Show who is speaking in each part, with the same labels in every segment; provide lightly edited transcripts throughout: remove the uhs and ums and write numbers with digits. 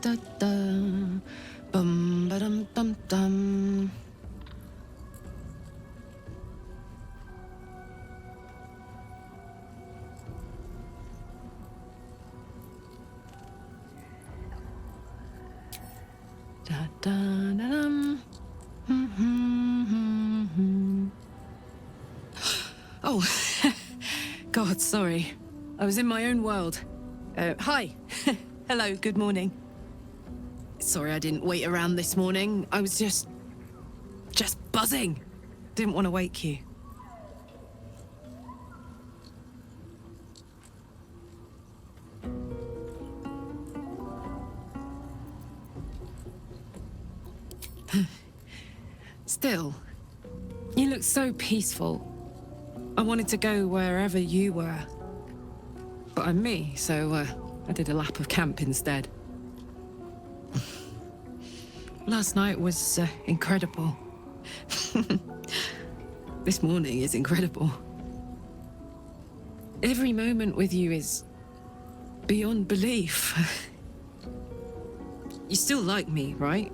Speaker 1: da da. Bum ba dum dum dum. Da da da dum. Oh, God, sorry. I was in my own world. Hi. Hello, good morning. Sorry I didn't wait around this morning. I was just buzzing. Didn't want to wake you. Still, you look so peaceful. I wanted to go wherever you were. But I'm me, so I did a lap of camp instead. Last night was incredible. This morning is incredible. Every moment with you is beyond belief. You still like me, right?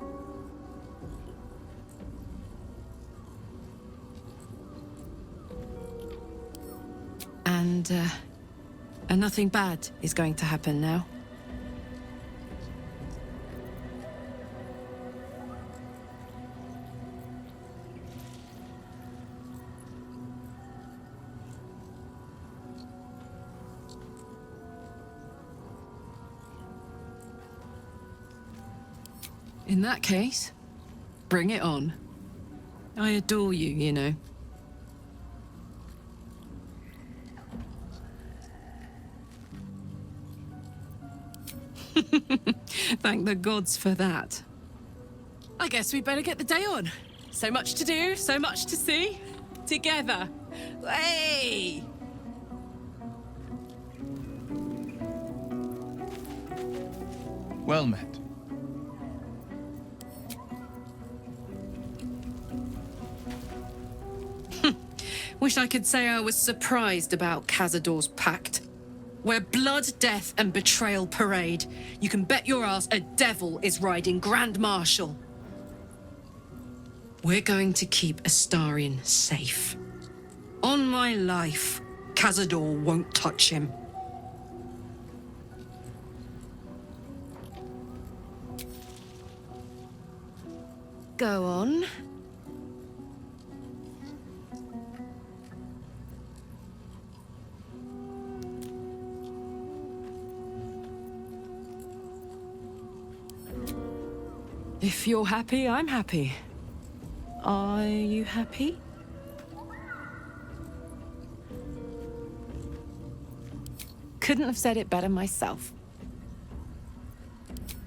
Speaker 1: And nothing bad is going to happen now. In that case, bring it on. I adore you, you know. Thank the gods for that. I guess we'd better get the day on. So much to do, so much to see. Together. Hey!
Speaker 2: Well met.
Speaker 1: Wish I could say I was surprised about Cazador's pact. Where blood, death, and betrayal parade, you can bet your ass a devil is riding Grand Marshal. We're going to keep Astarion safe. On my life, Cazador won't touch him. Go on. If you're happy, I'm happy. Are you happy? Couldn't have said it better myself.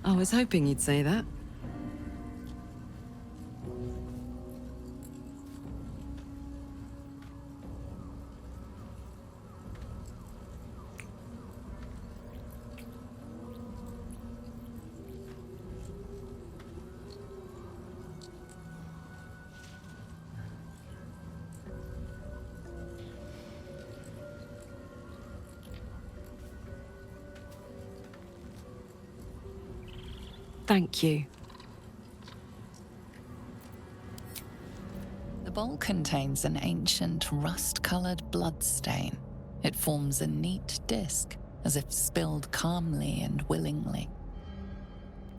Speaker 1: I was hoping you'd say that. Thank you.
Speaker 3: The bowl contains an ancient rust-colored blood stain. It forms a neat disc, as if spilled calmly and willingly.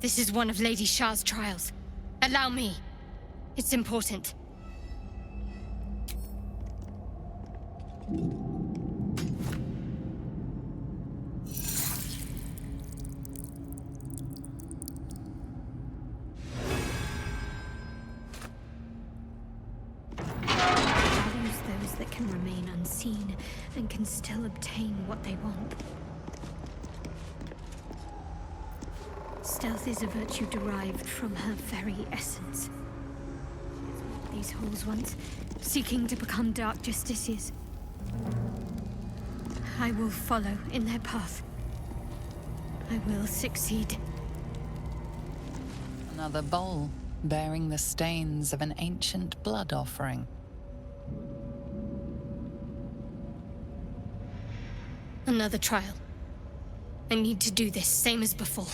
Speaker 4: This is one of Lady Shah's trials. Allow me. It's important.
Speaker 5: That can remain unseen and can still obtain what they want. Stealth is a virtue derived from her very essence. These holes once, seeking to become dark justiciars. I will follow in their path. I will succeed.
Speaker 3: Another bowl, bearing the stains of an ancient blood offering.
Speaker 4: Another trial. I need to do this, same as before.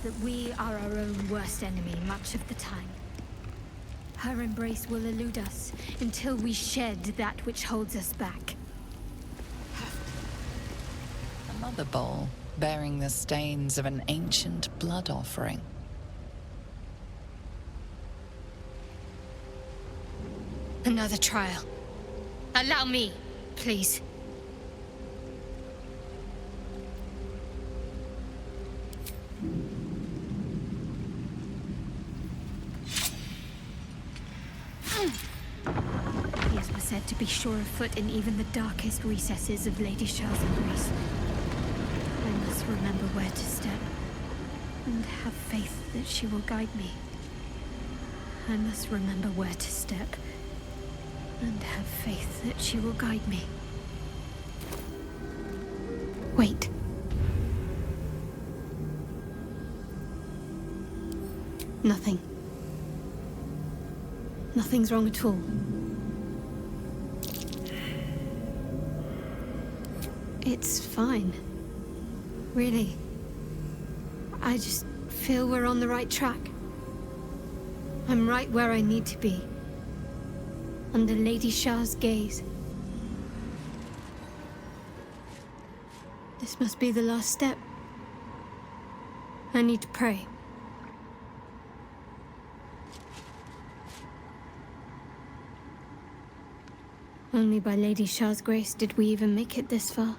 Speaker 5: that we are our own worst enemy much of the time. Her embrace will elude us until we shed that which holds us back.
Speaker 3: Another bowl bearing the stains of an ancient blood offering.
Speaker 4: Another trial. Allow me, please.
Speaker 5: These were said to be sure of foot in even the darkest recesses of Lady Shah's embrace. I must remember where to step, and have faith that she will guide me. I must remember where to step, and have faith that she will guide me. Wait. Nothing. Nothing's wrong at all. It's fine. Really. I just feel we're on the right track. I'm right where I need to be. Under Lady Shah's gaze. This must be the last step. I need to pray. Only by Lady Shah's grace did we even make it this far.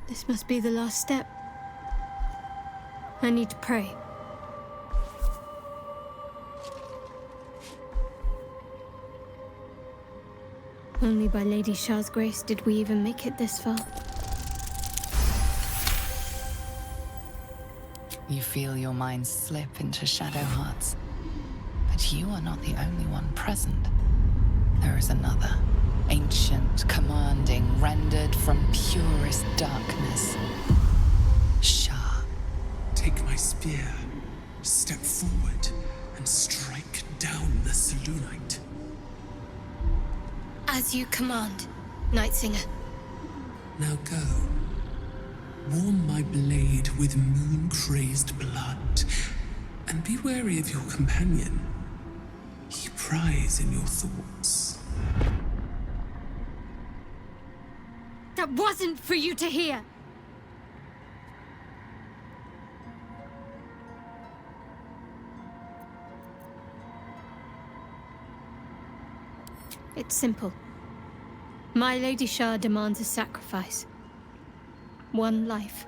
Speaker 5: This must be the last step. I need to pray. Only by Lady Shah's grace did we even make it this far.
Speaker 3: You feel your mind slip into Shadowheart's. But you are not the only one present. There is another. Ancient, commanding, rendered from purest darkness. Shah.
Speaker 6: Take my spear, step forward, and strike down the Selûnite.
Speaker 4: As you command, Nightsinger.
Speaker 6: Now go. Warm my blade with moon-crazed blood, and be wary of your companion. He pries in your thoughts.
Speaker 5: That wasn't for you to hear! It's simple. My Lady Shah demands a sacrifice. One life.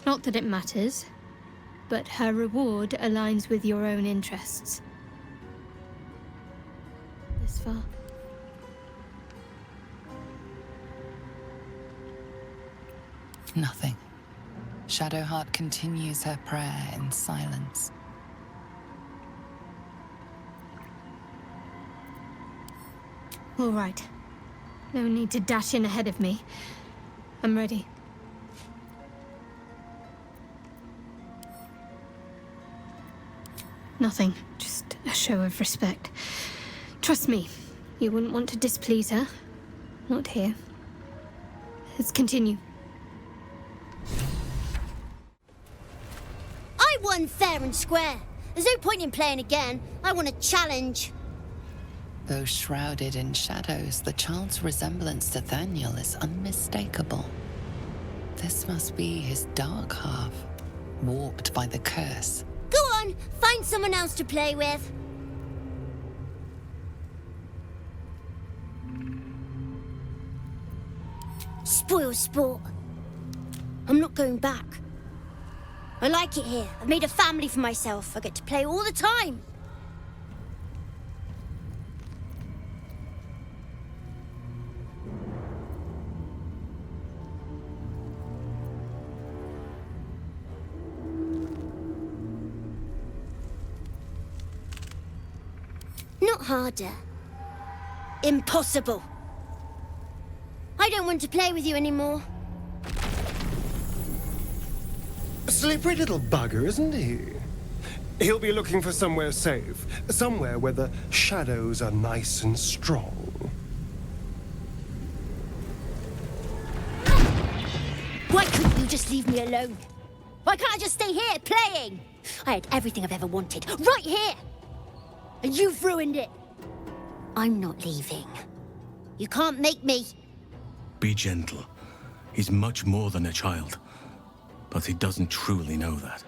Speaker 5: Not that it matters, but her reward aligns with your own interests. This far.
Speaker 3: Nothing. Shadowheart continues her prayer in silence.
Speaker 5: All right. No need to dash in ahead of me. I'm ready. Nothing. Just a show of respect. Trust me, you wouldn't want to displease her. Not here. Let's continue.
Speaker 7: I won fair and square. There's no point in playing again. I want a challenge.
Speaker 3: Though shrouded in shadows, the child's resemblance to Thaniel is unmistakable. This must be his dark half, warped by the curse.
Speaker 7: Go on, find someone else to play with. Spoil sport. I'm not going back. I like it here. I've made a family for myself. I get to play all the time. Not harder. Impossible. I don't want to play with you anymore.
Speaker 8: Slippery little bugger, isn't he? He'll be looking for somewhere safe. Somewhere where the shadows are nice and strong.
Speaker 7: Why couldn't you just leave me alone? Why can't I just stay here, playing? I had everything I've ever wanted, right here! And you've ruined it. I'm not leaving. You can't make me.
Speaker 9: Be gentle. He's much more than a child. But he doesn't truly know that.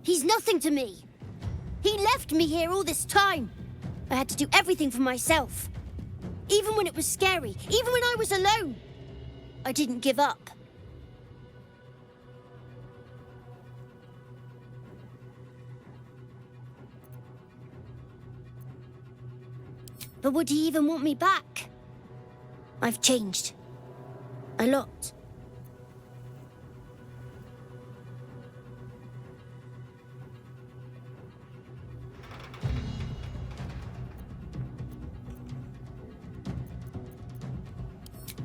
Speaker 7: He's nothing to me. He left me here all this time. I had to do everything for myself. Even when it was scary, even when I was alone. I didn't give up. But would he even want me back? I've changed. A lot.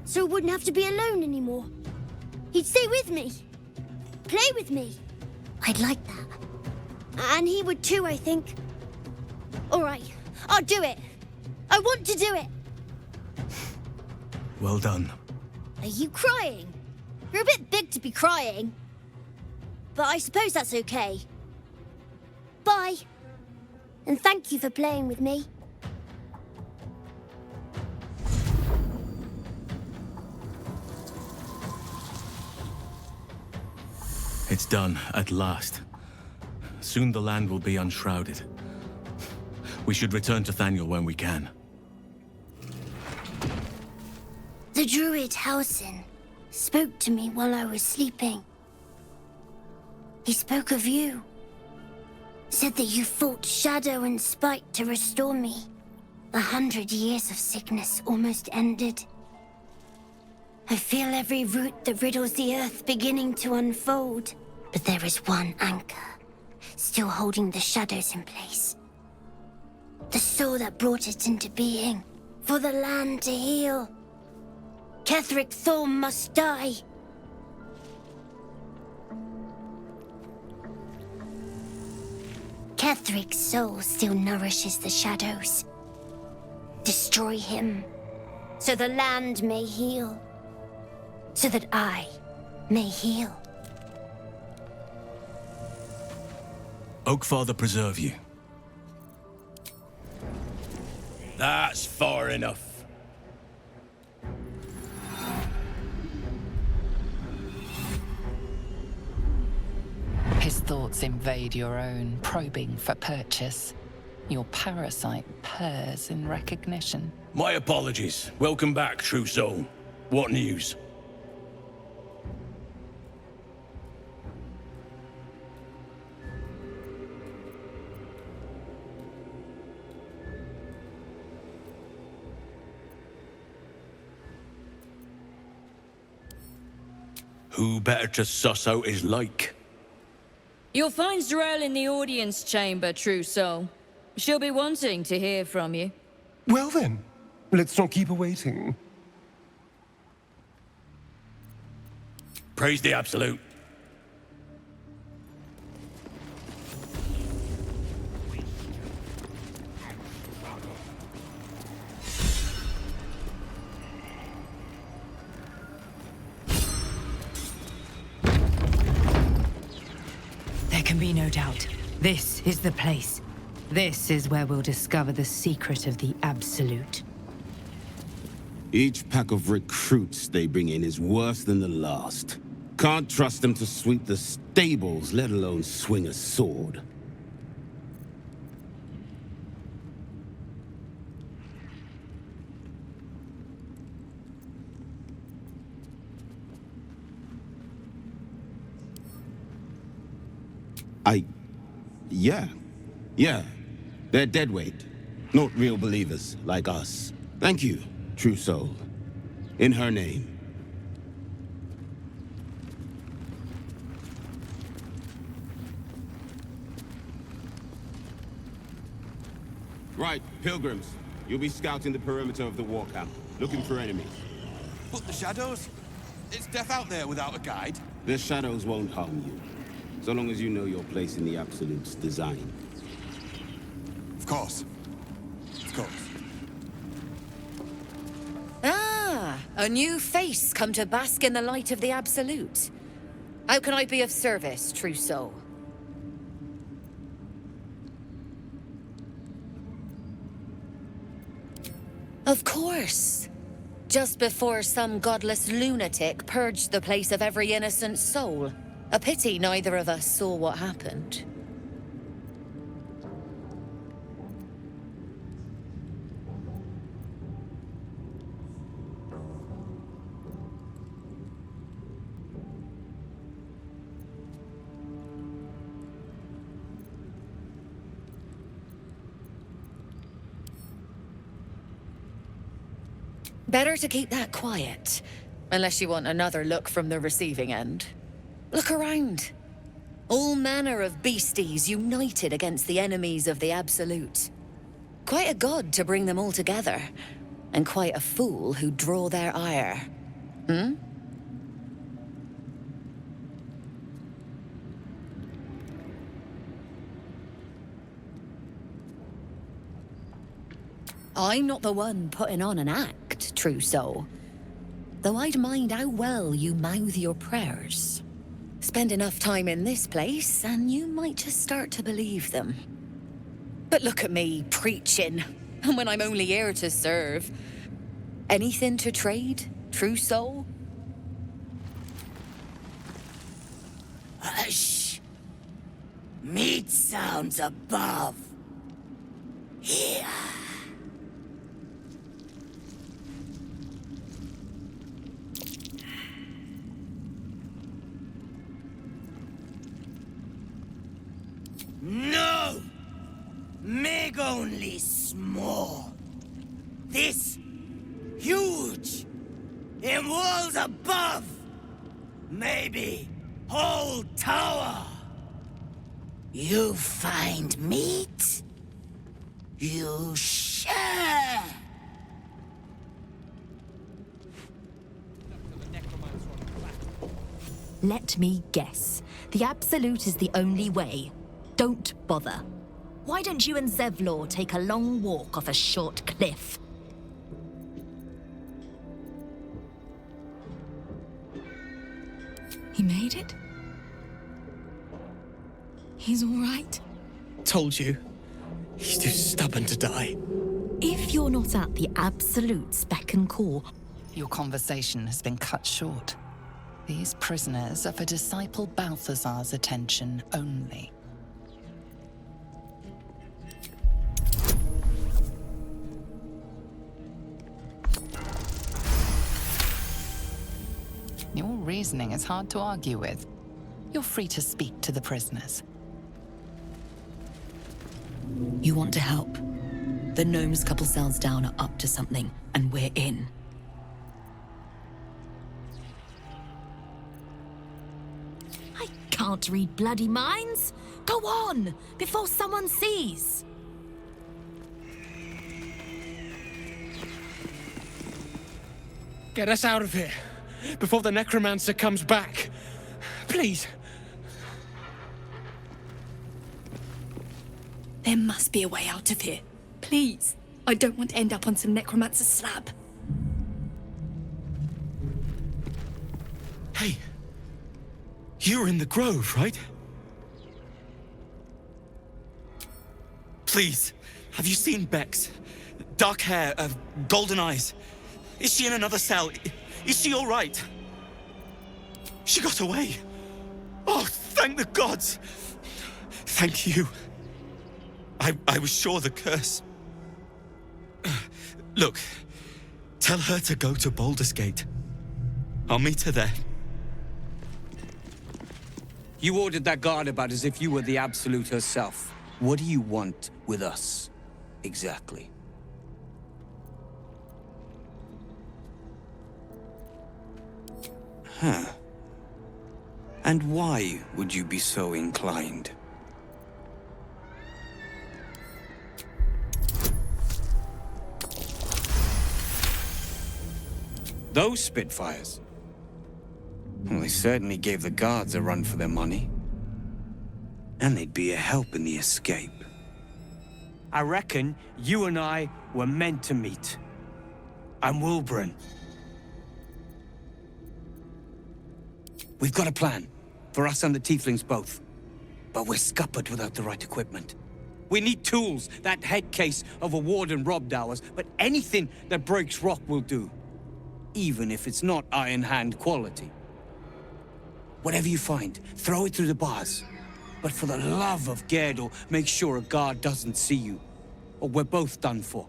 Speaker 7: So I wouldn't have to be alone anymore. He'd stay with me. Play with me. I'd like that. And he would too, I think. All right, I'll do it. I want to do it.
Speaker 9: Well done.
Speaker 7: Are you crying? You're a bit big to be crying. But I suppose that's okay. Bye. And thank you for playing with me.
Speaker 9: It's done, at last. Soon the land will be unshrouded. We should return to Thaniel when we can.
Speaker 7: The druid Halsin spoke to me while I was sleeping. He spoke of you. Said that you fought shadow and spite to restore me. 100 years of sickness almost ended. I feel every root that riddles the earth beginning to unfold. But there is one anchor, still holding the shadows in place. The soul that brought it into being, for the land to heal. Ketheric Thorm must die. Ketheric's soul still nourishes the shadows. Destroy him, so the land may heal. So that I may heal.
Speaker 9: Oakfather preserve you.
Speaker 10: That's far enough.
Speaker 3: His thoughts invade your own, probing for purchase. Your parasite purrs in recognition.
Speaker 10: My apologies. Welcome back, true soul. What news? Who better to suss out his like?
Speaker 11: You'll find Z'rell in the audience chamber, true soul. She'll be wanting to hear from you.
Speaker 8: Well then, let's not keep her waiting.
Speaker 10: Praise the Absolute.
Speaker 1: There can be no doubt. This is the place. This is where we'll discover the secret of the Absolute.
Speaker 12: Each pack of recruits they bring in is worse than the last. Can't trust them to sweep the stables, let alone swing a sword. Yeah. They're deadweight. Not real believers, like us. Thank you, true soul. In her name. Right, pilgrims. You'll be scouting the perimeter of the war camp, looking for enemies.
Speaker 2: But the shadows? It's death out there without a guide.
Speaker 12: The shadows won't harm you, so long as you know your place in the Absolute's design.
Speaker 2: Of course. Of course.
Speaker 3: Ah, a new face come to bask in the light of the Absolute. How can I be of service, true soul? Of course. Just before some godless lunatic purged the place of every innocent soul. A pity neither of us saw what happened. Better to keep that quiet, unless you want another look from the receiving end. Look around. All manner of beasties united against the enemies of the Absolute. Quite a god to bring them all together, and quite a fool who draw their ire. Hmm? I'm not the one putting on an act, true soul. Though I'd mind how well you mouth your prayers. Spend enough time in this place, and you might just start to believe them. But look at me, preaching, when I'm only here to serve. Anything to trade, true soul?
Speaker 13: Hush! Meat sounds above. Here. No! Meg only small. This huge. In walls above. Maybe whole tower. You find meat? You share.
Speaker 14: Let me guess. The Absolute is the only way. Don't bother. Why don't you and Zevlor take a long walk off a short cliff?
Speaker 1: He made it? He's all right?
Speaker 15: Told you. He's too stubborn to die.
Speaker 14: If you're not at the Absolute's beck and call...
Speaker 3: Your conversation has been cut short. These prisoners are for Disciple Balthazar's attention only. Your reasoning is hard to argue with. You're free to speak to the prisoners.
Speaker 14: You want to help? The gnomes couple cells down are up to something, and we're in. I can't read bloody minds! Go on, before someone sees!
Speaker 15: Get us out of here, before the necromancer comes back. Please.
Speaker 16: There must be a way out of here. Please. I don't want to end up on some necromancer's slab.
Speaker 15: Hey. You were in the grove, right? Please. Have you seen Bex? Dark hair, golden eyes. Is she in another cell? Is she all right? She got away. Oh, thank the gods. Thank you. I was sure the curse... Look, tell her to go to Baldur's Gate. I'll meet her there.
Speaker 17: You ordered that guard about as if you were the Absolute herself. What do you want with us, exactly? Huh. And why would you be so inclined? Those Spitfires? Well, they certainly gave the guards a run for their money. And they'd be a help in the escape.
Speaker 13: I reckon you and I were meant to meet. I'm Wilburn.
Speaker 17: We've got a plan. For us and the Tieflings both. But we're scuppered without the right equipment. We need tools. That head case of a warden robbed ours, but anything that breaks rock will do. Even if it's not Iron Hand quality. Whatever you find, throw it through the bars. But for the love of Gerdel, make sure a guard doesn't see you. Or we're both done for.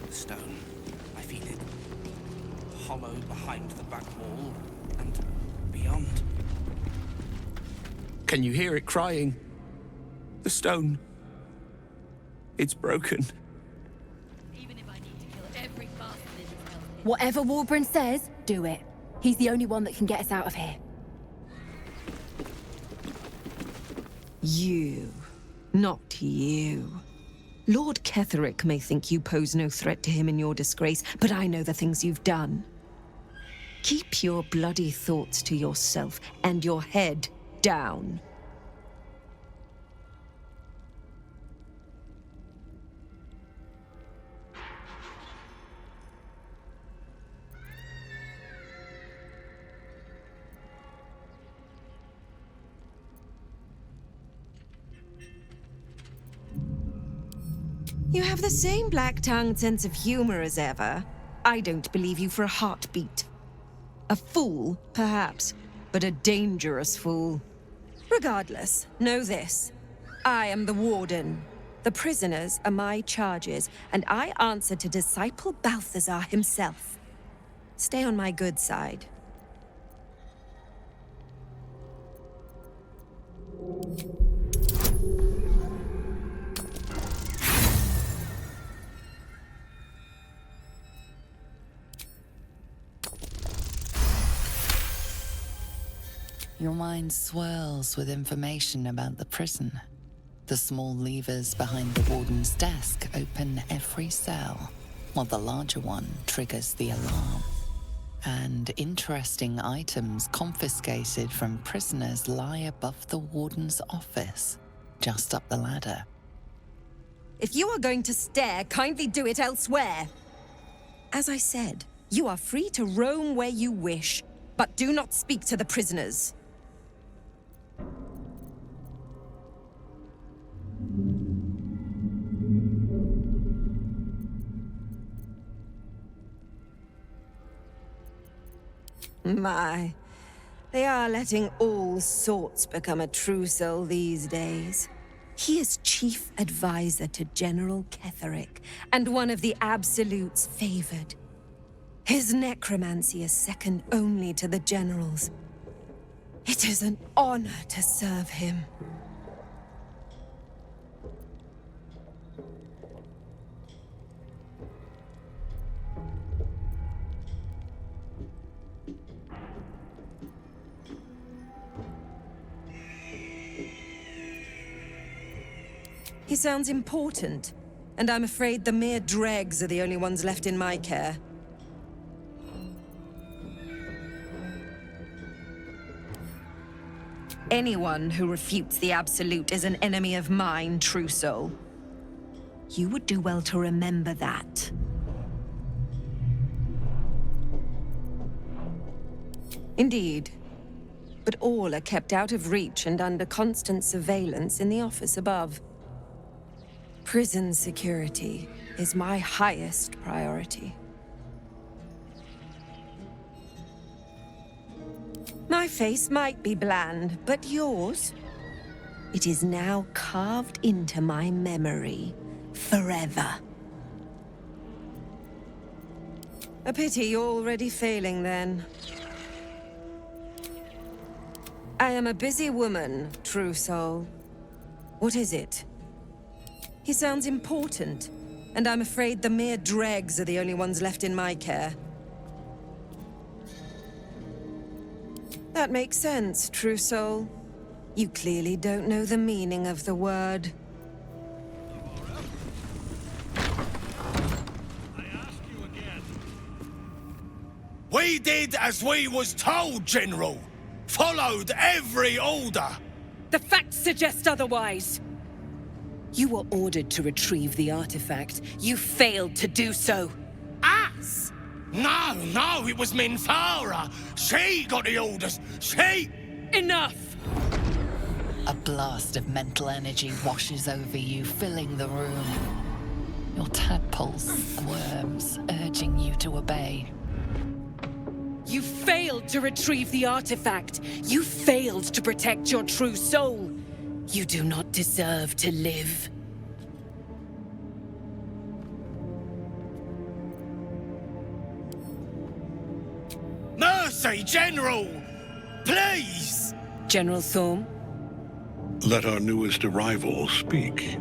Speaker 18: The stone. I feel it. Hollow behind the back wall. And beyond.
Speaker 15: Can you hear it crying? The stone. It's broken.
Speaker 19: Whatever Wilburn says, do it. He's the only one that can get us out of here.
Speaker 1: You. Not you. Lord Ketheric may think you pose no threat to him in your disgrace, but I know the things you've done. Keep your bloody thoughts to yourself and your head down. You have the same black-tongued sense of humor as ever. I don't believe you for a heartbeat. A fool, perhaps, but a dangerous fool. Regardless, know this. I am the Warden. The prisoners are my charges, and I answer to Disciple Balthazar himself. Stay on my good side.
Speaker 3: Your mind swirls with information about the prison. The small levers behind the warden's desk open every cell, while the larger one triggers the alarm. And interesting items confiscated from prisoners lie above the warden's office, just up the ladder.
Speaker 1: If you are going to stare, kindly do it elsewhere. As I said, you are free to roam where you wish, but do not speak to the prisoners. My, they are letting all sorts become a trousseau these days. He is chief advisor to General Ketheric, and one of the Absolute's favored. His necromancy is second only to the General's. It is an honor to serve him. He sounds important, and I'm afraid the mere dregs are the only ones left in my care. Anyone who refutes the Absolute is an enemy of mine, true soul. You would do well to remember that. Indeed. But all are kept out of reach and under constant surveillance in the office above. Prison security is my highest priority. My face might be bland, but yours? It is now carved into my memory, forever. A pity you're already failing, then. I am a busy woman, true soul. What is it? He sounds important, and I'm afraid the mere dregs are the only ones left in my care. That makes sense, true soul. You clearly don't know the meaning of the word.
Speaker 10: We did as we was told, General. Followed every order.
Speaker 20: The facts suggest otherwise. You were ordered to retrieve the artifact. You failed to do so.
Speaker 10: Us? No, it was Minthara. She got the orders. She...
Speaker 20: Enough!
Speaker 3: A blast of mental energy washes over you, filling the room. Your tadpoles squirms, urging you to obey.
Speaker 20: You failed to retrieve the artifact. You failed to protect your true soul. You do not deserve to live.
Speaker 10: Mercy, General! Please!
Speaker 20: General Thorm?
Speaker 21: Let our newest arrival speak.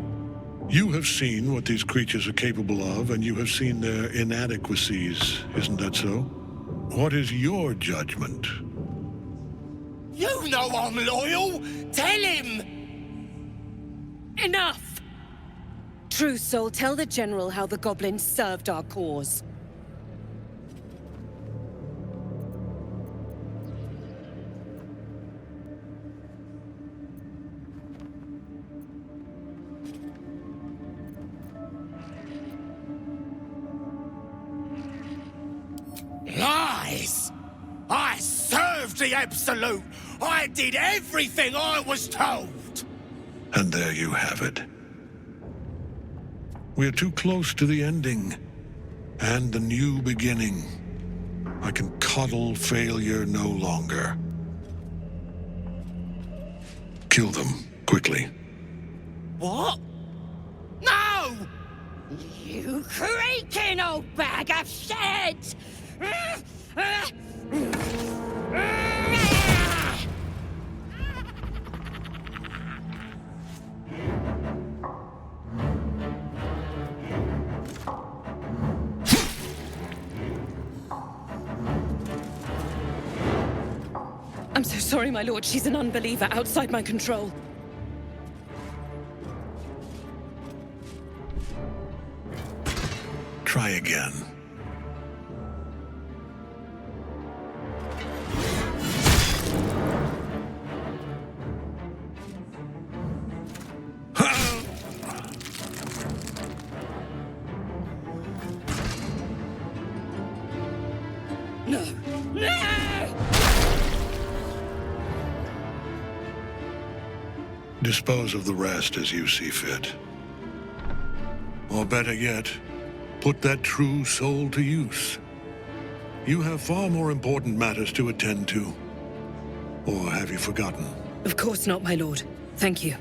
Speaker 21: You have seen what these creatures are capable of, and you have seen their inadequacies, isn't that so? What is your judgment?
Speaker 10: You know I'm loyal! Tell him!
Speaker 20: Enough! True Soul, tell the General how the goblins served our cause.
Speaker 10: Lies! I served the Absolute! I did everything I was told!
Speaker 21: And there you have it. We're too close to the ending, and the new beginning. I can coddle failure no longer. Kill them, quickly.
Speaker 10: What? No!
Speaker 11: You creaking old bag of shit!
Speaker 20: I'm so sorry, my lord. She's an unbeliever outside my control.
Speaker 21: Try again.
Speaker 11: No! No!
Speaker 21: Dispose of the rest as you see fit. Or better yet, put that true soul to use. You have far more important matters to attend to. Or have you forgotten?
Speaker 20: Of course not, my lord. Thank you.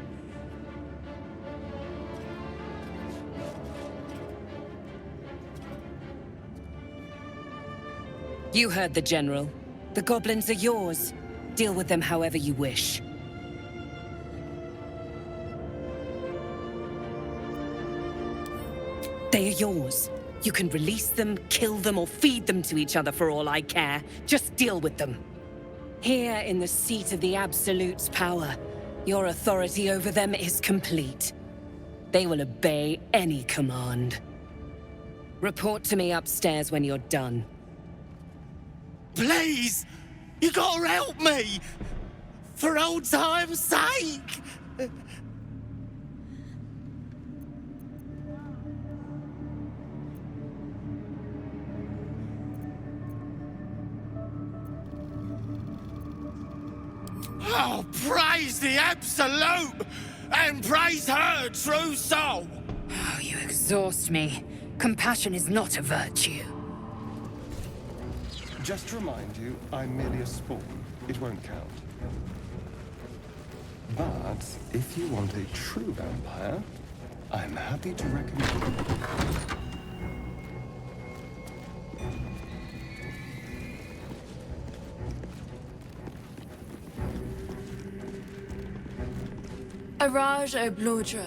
Speaker 20: You heard the General. The goblins are yours. Deal with them however you wish. They are yours. You can release them, kill them, or feed them to each other for all I care. Just deal with them. Here in the seat of the Absolute's power, your authority over them is complete. They will obey any command. Report to me upstairs when you're done.
Speaker 10: Please! You gotta help me! For old time's sake! Oh, praise the Absolute! And praise her true soul!
Speaker 20: Oh, you exhaust me. Compassion is not a virtue.
Speaker 8: Just to remind you, I'm merely a spawn. It won't count. But if you want a true vampire, I'm happy to recommend.
Speaker 22: Araj Oblodra,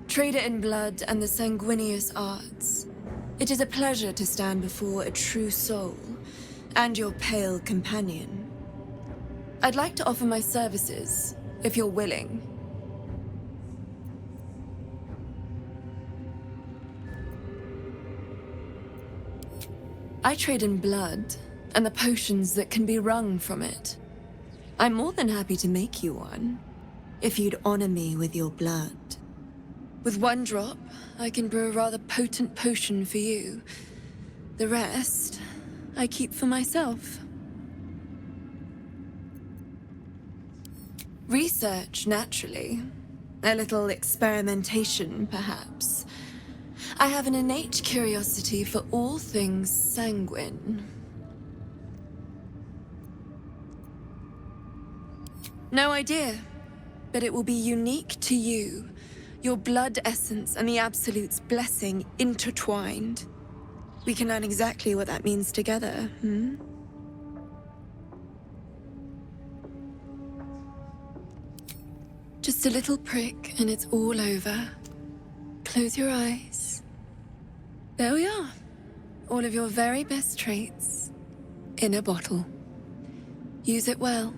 Speaker 22: trader in blood and the sanguineous arts. It is a pleasure to stand before a true soul, and your pale companion. I'd like to offer my services, if you're willing. I trade in blood, and the potions that can be wrung from it. I'm more than happy to make you one, if you'd honor me with your blood. With one drop, I can brew a rather potent potion for you. The rest, I keep for myself. Research, naturally. A little experimentation, perhaps. I have an innate curiosity for all things sanguine. No idea, but it will be unique to you. Your blood essence and the Absolute's blessing intertwined. We can learn exactly what that means together, hmm? Just a little prick and it's all over. Close your eyes. There we are. All of your very best traits in a bottle. Use it well.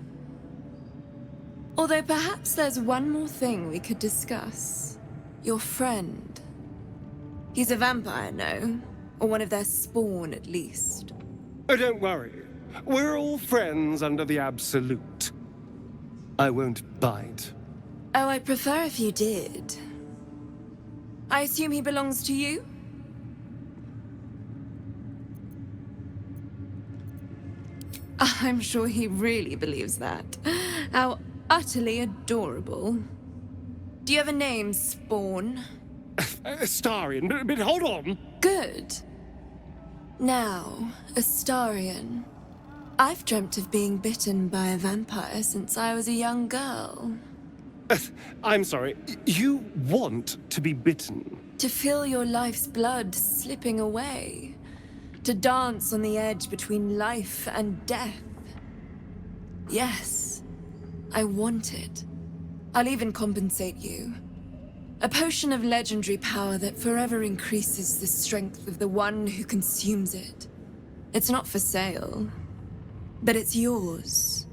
Speaker 22: Although perhaps there's one more thing we could discuss. Your friend. He's a vampire, no? Or one of their spawn, at least.
Speaker 8: Oh, don't worry. We're all friends under the Absolute. I won't bite.
Speaker 22: Oh, I'd prefer if you did. I assume he belongs to you? I'm sure he really believes that. How utterly adorable. Do you have a name, Spawn?
Speaker 8: Astarion, but hold on.
Speaker 22: Good. Now, Astarion. I've dreamt of being bitten by a vampire since I was a young girl.
Speaker 8: I'm sorry, you want to be bitten?
Speaker 22: To feel your life's blood slipping away. To dance on the edge between life and death. Yes, I want it. I'll even compensate you. A potion of legendary power that forever increases the strength of the one who consumes it. It's not for sale, but it's yours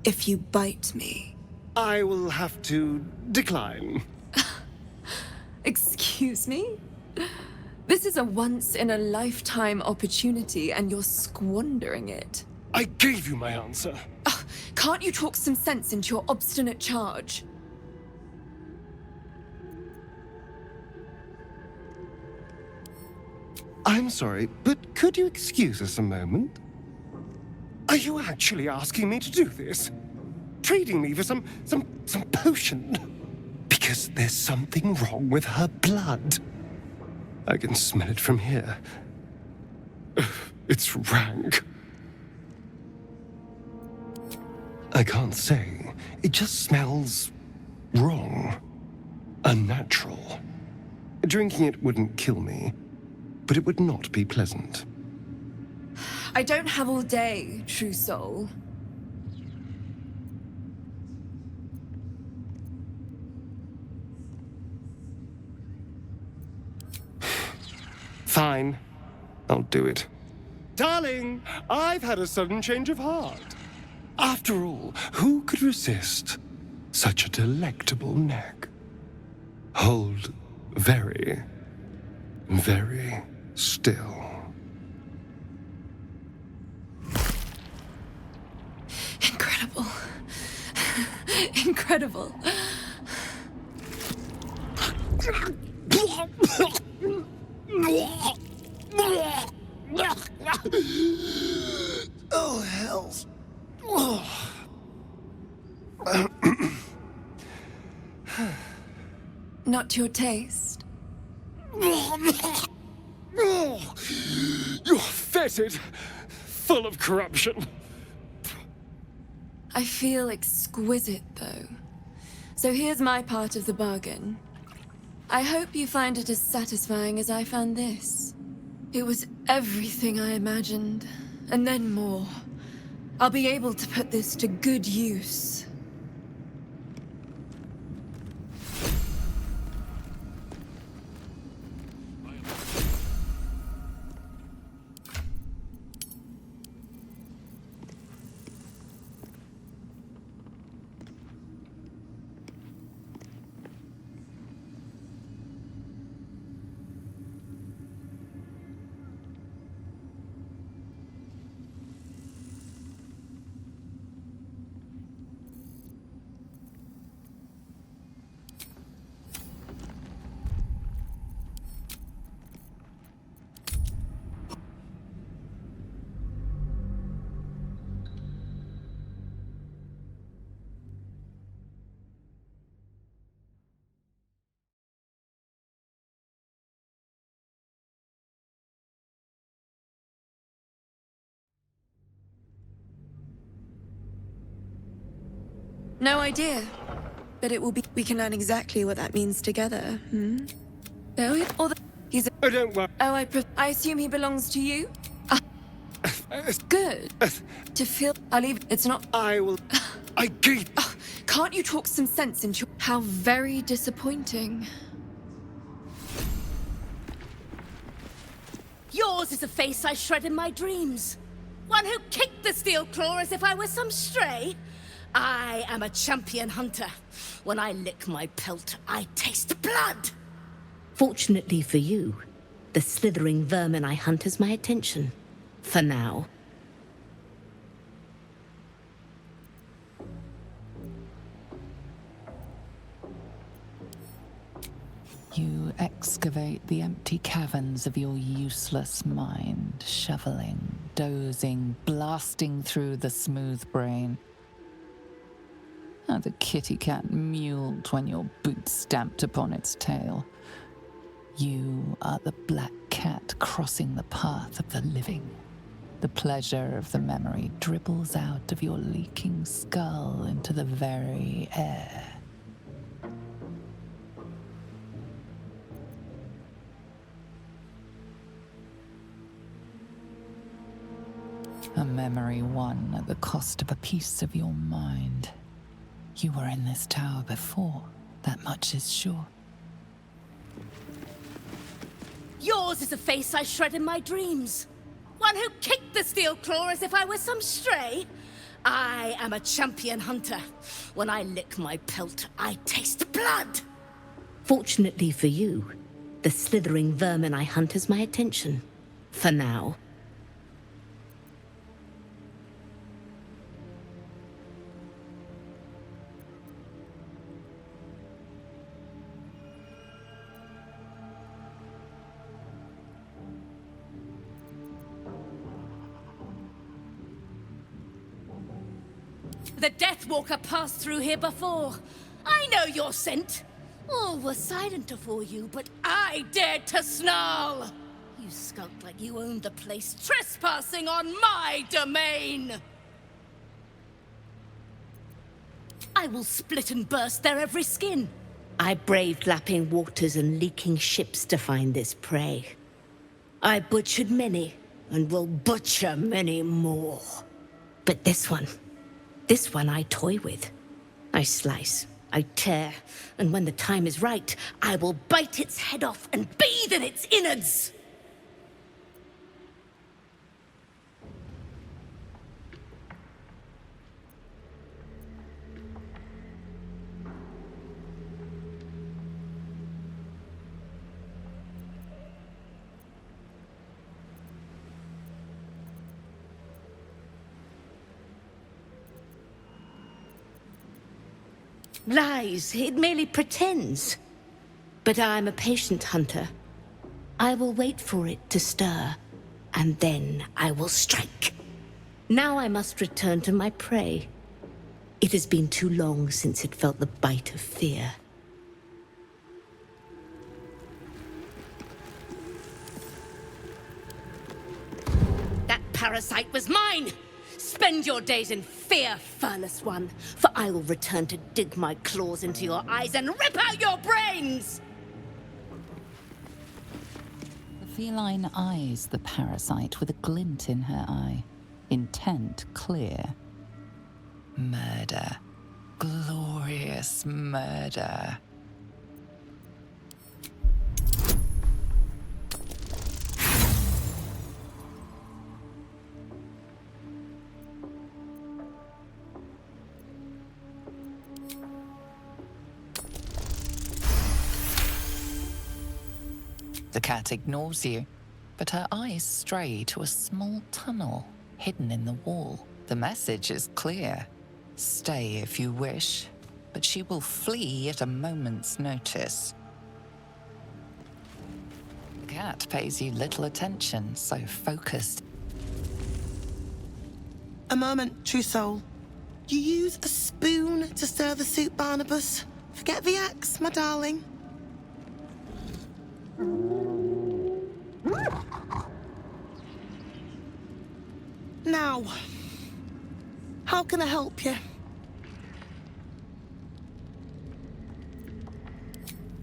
Speaker 22: if you bite me.
Speaker 8: I will have to decline.
Speaker 22: Excuse me? This is a once-in-a-lifetime opportunity, and you're squandering it.
Speaker 8: I gave you my answer.
Speaker 22: Can't you talk some sense into your obstinate charge?
Speaker 8: I'm sorry, but could you excuse us a moment? Are you actually asking me to do this? Trading me for some potion? Because there's something wrong with her blood. I can smell it from here. It's rank. I can't say. It just smells wrong. Unnatural. Drinking it wouldn't kill me, but it would not be pleasant.
Speaker 22: I don't have all day, true soul.
Speaker 8: Fine. I'll do it. Darling, I've had a sudden change of heart. After all, who could resist such a delectable neck? Hold very, very still.
Speaker 22: Incredible. Incredible.
Speaker 8: Oh, hells.
Speaker 22: Not to your taste.
Speaker 8: You're fetid, full of corruption.
Speaker 22: I feel exquisite, though. So here's my part of the bargain. I hope you find it as satisfying as I found this. It was everything I imagined, and then more. I'll be able to put this to good use. No idea. But it will be. We can learn exactly what that means together. Oh, or he's.
Speaker 8: Oh, don't worry.
Speaker 22: Oh, I assume he belongs to you. Good. To feel. I'll leave. It's not.
Speaker 8: I will. I gave.
Speaker 22: Can't you talk some sense into? How very disappointing.
Speaker 14: Yours is a face I shred in my dreams. One who kicked the steel claw as if I were some stray. I am a champion hunter. When I lick my pelt, I taste blood. Fortunately for you, the slithering vermin I hunt has my attention. For now.
Speaker 3: You excavate the empty caverns of your useless mind, shoveling, dozing, blasting through the smooth brain. How the kitty cat mewled when your boots stamped upon its tail. You are the black cat crossing the path of the living. The pleasure of the memory dribbles out of your leaking skull into the very air. A memory won at the cost of a piece of your mind. You were in this tower before, that much is sure.
Speaker 14: Yours is a face I shred in my dreams. One who kicked the steel claw as if I were some stray. I am a champion hunter. When I lick my pelt, I taste blood. Fortunately for you, the slithering vermin I hunt has my attention. For now. The Deathwalker passed through here before. I know your scent. All were silent for you, but I dared to snarl. You skulked like you owned the place, trespassing on my domain. I will split and burst their every skin. I braved lapping waters and leaking ships to find this prey. I butchered many, and will butcher many more. But this one I toy with. I slice, I tear, and when the time is right, I will bite its head off and bathe in its innards! Lies, it merely pretends. But I'm a patient hunter. I will wait for it to stir, and then I will strike. Now I must return to my prey. It has been too long since it felt the bite of fear. That parasite was mine! Spend your days in fear, furless one, for I will return to dig my claws into your eyes and rip out your brains!
Speaker 3: The feline eyes the parasite with a glint in her eye, intent clear. Murder. Glorious murder. The cat ignores you, but her eyes stray to a small tunnel hidden in the wall. The message is clear. Stay if you wish, but she will flee at a moment's notice. The cat pays you little attention, so focused.
Speaker 4: A moment, true soul. You use a spoon to stir the soup, Barnabas. Forget the axe, my darling. Now, how can I help you?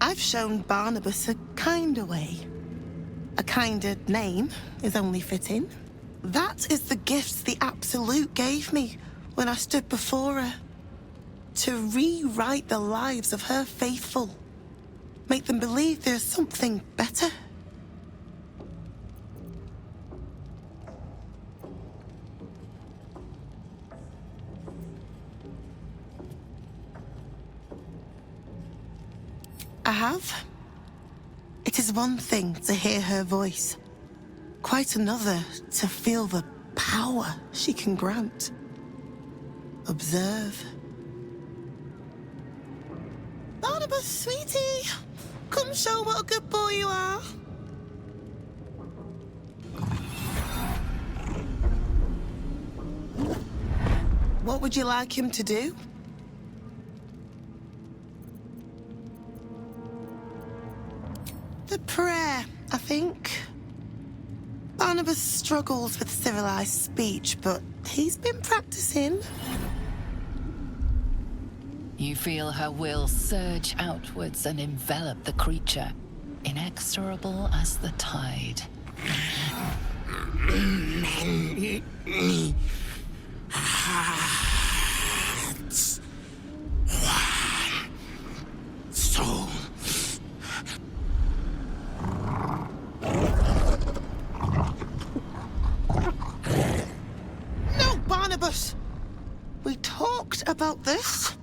Speaker 4: I've shown Barnabas a kinder way. A kinder name is only fitting. That is the gifts the Absolute gave me when I stood before her. To rewrite the lives of her faithful. Make them believe there's something better. I have. It is one thing to hear her voice, quite another to feel the power she can grant. Observe. Barnabas, sweetie, come show what a good boy you are. What would you like him to do? The prayer, I think. Barnabas struggles with civilized speech, but he's been practicing.
Speaker 3: You feel her will surge outwards and envelop the creature, inexorable as the tide.
Speaker 10: Many hearts, one soul.
Speaker 4: No, Barnabas! We talked about this.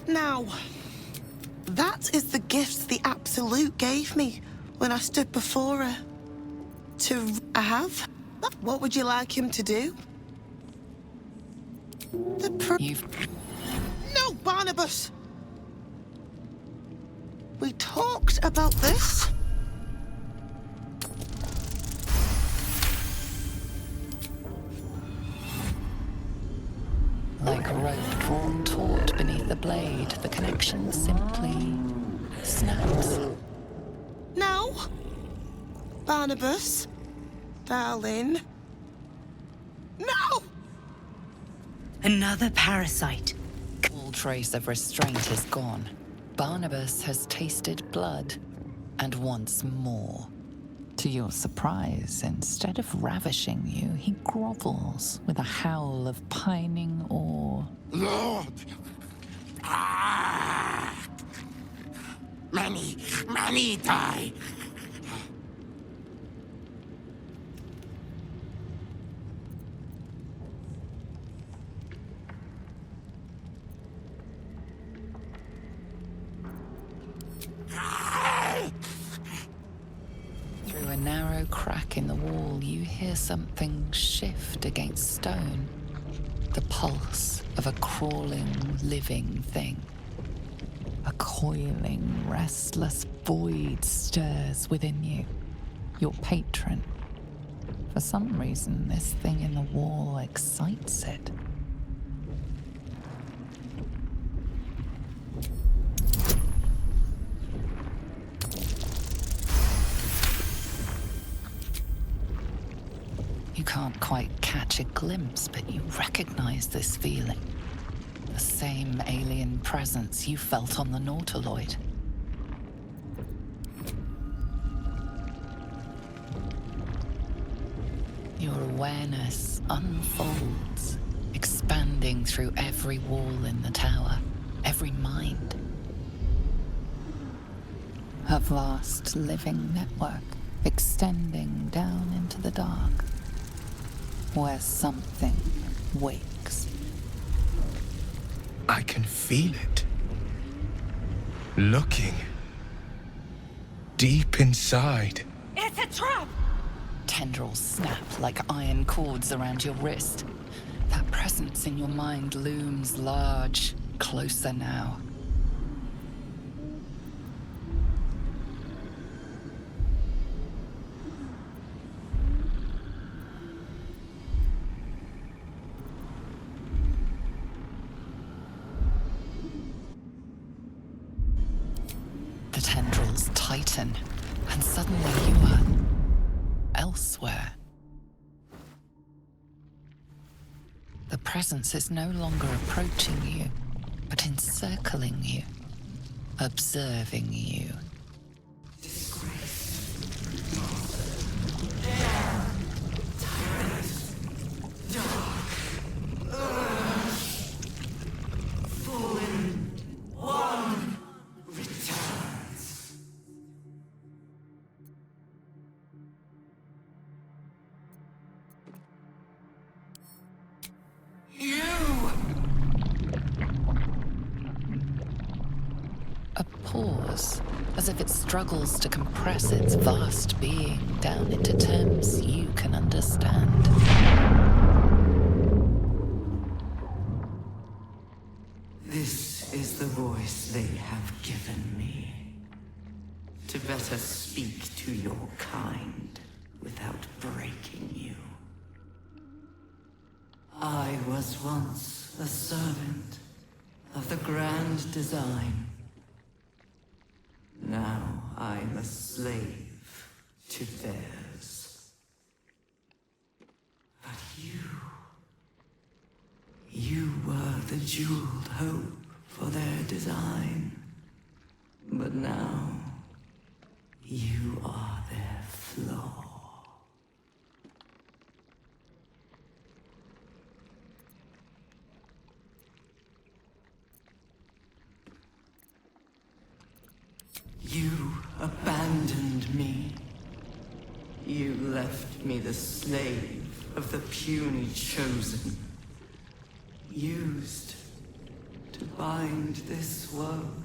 Speaker 4: Now, that is the gifts the Absolute gave me when I stood before her. I have? What would you like him to do? No, Barnabas! We talked about this.
Speaker 3: Like rope drawn taut beneath the blade, the connection simply snaps.
Speaker 4: No! Barnabas, darling. No!
Speaker 20: Another parasite.
Speaker 3: All trace of restraint is gone. Barnabas has tasted blood, and wants more. To your surprise, instead of ravishing you, he grovels with a howl of pining awe.
Speaker 10: Lord! Ah! Many die.
Speaker 3: Through a narrow crack in the wall, you hear something shift against stone. The pulse of a crawling, living thing. A coiling, restless void stirs within you. Your patron. For some reason, this thing in the wall excites it. You can't quite catch a glimpse, but you recognize this feeling. The same alien presence you felt on the Nautiloid. Your awareness unfolds, expanding through every wall in the tower, every mind. A vast living network extending down into the dark, where something wakes.
Speaker 5: I can feel it. Looking. Deep inside.
Speaker 20: It's a trap!
Speaker 3: Tendrils snap like iron cords around your wrist. That presence in your mind looms large, closer now. The tendrils tighten, and suddenly you are elsewhere. The presence is no longer approaching you, but encircling you, observing you. Pause, as if it struggles to compress its vast being down into terms you can understand.
Speaker 6: This is the voice they have given me. To better speak to your kind without breaking you. I was once a servant of the grand design. Now I'm a slave to theirs. But you were the jeweled hope for their design. But now, you are their flaw. You abandoned me. You left me the slave of the puny chosen. Used to bind this world.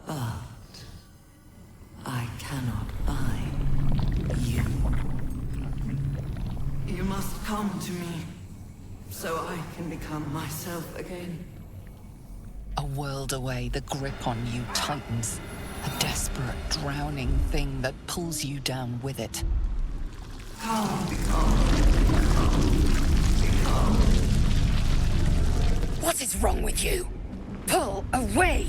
Speaker 6: But I cannot bind you. You must come to me, so I can become myself again.
Speaker 3: A world away, the grip on you tightens. A desperate, drowning thing that pulls you down with it.
Speaker 20: What is wrong with you? Pull away!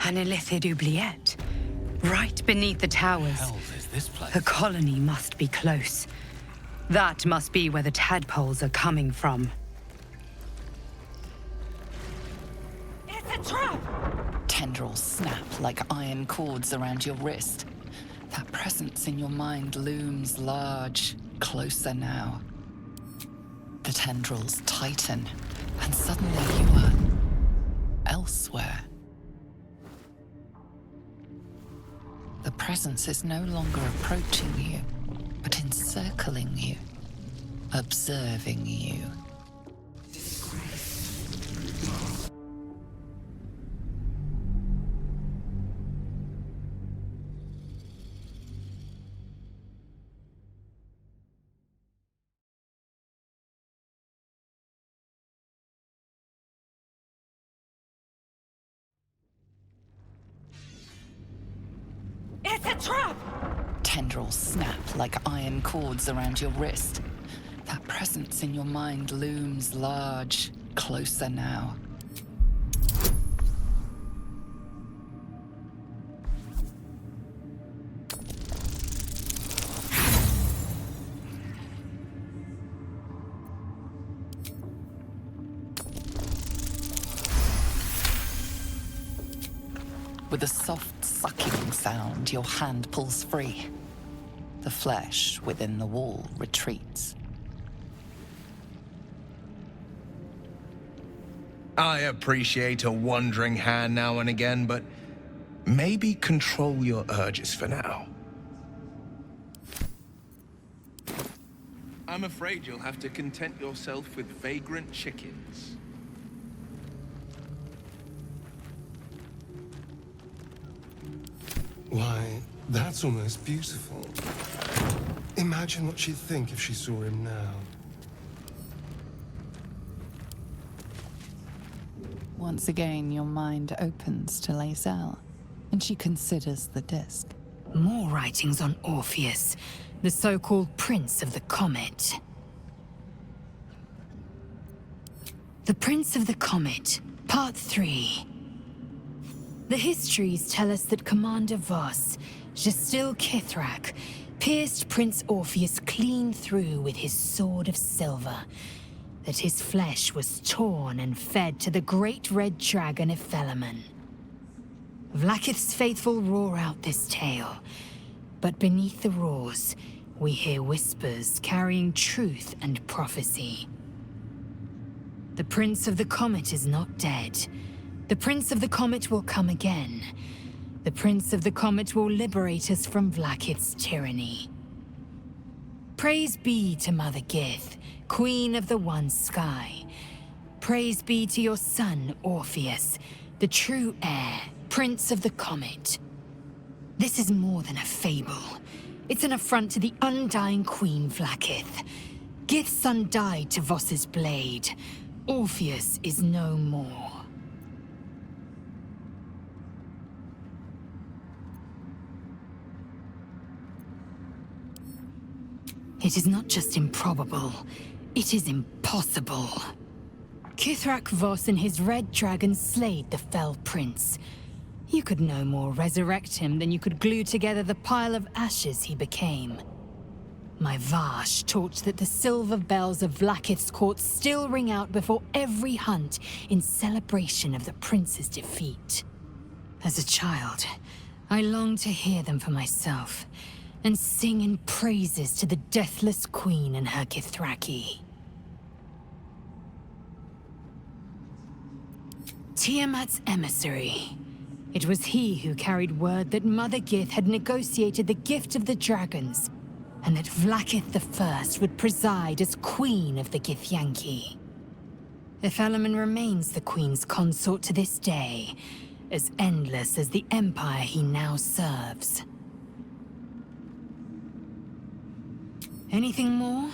Speaker 7: An illithid oubliette. Right beneath the towers.
Speaker 9: Hell is this place?
Speaker 7: The colony must be close. That must be where the tadpoles are coming from.
Speaker 20: It's a trap!
Speaker 3: Tendrils snap like iron cords around your wrist. That presence in your mind looms large, closer now. The tendrils tighten, and suddenly you are elsewhere. The presence is no longer approaching you, but encircling you, observing you.
Speaker 20: It's a trap!
Speaker 3: Tendrils snap like iron cords around your wrist. That presence in your mind looms large, closer now. With a soft sucking sound, your hand pulls free. The flesh within the wall retreats.
Speaker 5: I appreciate a wandering hand now and again, but maybe control your urges for now. I'm afraid you'll have to content yourself with vagrant chickens.
Speaker 8: Why, that's almost beautiful. Imagine what she'd think if she saw him now.
Speaker 3: Once again, your mind opens to Lae'zel, and she considers the disc.
Speaker 7: More writings on Orpheus, the so-called Prince of the Comet. The Prince of the Comet, Part 3. The histories tell us that Commander Voss, Gestil Ketheric, pierced Prince Orpheus clean through with his sword of silver, that his flesh was torn and fed to the great red dragon Ephelemon. Vlaakith's faithful roar out this tale, but beneath the roars, we hear whispers carrying truth and prophecy. The Prince of the Comet is not dead. The Prince of the Comet will come again. The Prince of the Comet will liberate us from Vlaakith's tyranny. Praise be to Mother Gith, Queen of the One Sky. Praise be to your son, Orpheus, the true heir, Prince of the Comet. This is more than a fable. It's an affront to the undying Queen Vlaakith. Gith's son died to Voss's blade. Orpheus is no more. It is not just improbable, it is impossible. Kithrak Voss and his red dragon slayed the fell prince. You could no more resurrect him than you could glue together the pile of ashes he became. My Vash taught that the silver bells of Vlaakith's court still ring out before every hunt in celebration of the prince's defeat. As a child, I longed to hear them for myself, and sing in praises to the deathless queen and her Kithraki. Tiamat's emissary. It was he who carried word that Mother Gith had negotiated the gift of the dragons, and that Vlaakith I would preside as queen of the Githyanki. Ephelemon remains the queen's consort to this day, as endless as the empire he now serves. Anything more?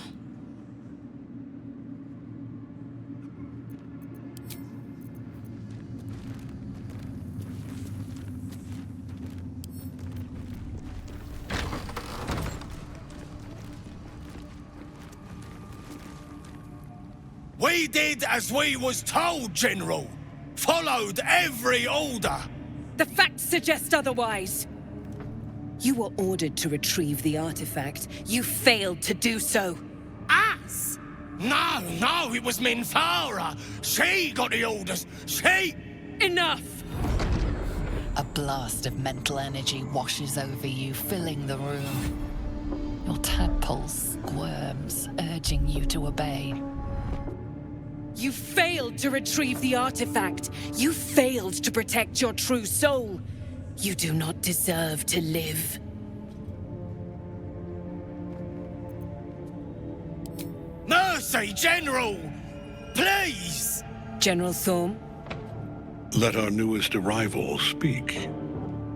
Speaker 10: We did as we was told, General. Followed every order.
Speaker 20: The facts suggest otherwise. You were ordered to retrieve the artifact. You failed to do so.
Speaker 10: Us? No, it was Minthara. She got the orders. She...
Speaker 20: Enough!
Speaker 3: A blast of mental energy washes over you, filling the room. Your tadpole squirms, urging you to obey.
Speaker 20: You failed to retrieve the artifact. You failed to protect your true soul. You do not deserve to live.
Speaker 10: Mercy, General! Please!
Speaker 20: General Thorm?
Speaker 21: Let our newest arrival speak.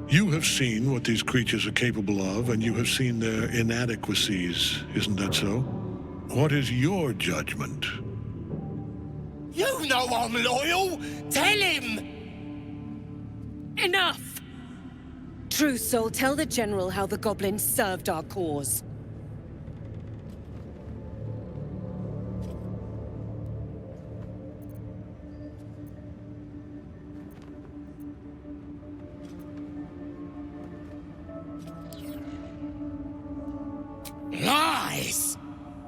Speaker 21: You have seen what these creatures are capable of, and you have seen their inadequacies, isn't that so? What is your judgment?
Speaker 10: You know I'm loyal! Tell him!
Speaker 20: Enough! True Soul, tell the General how the goblins served our cause.
Speaker 10: Lies!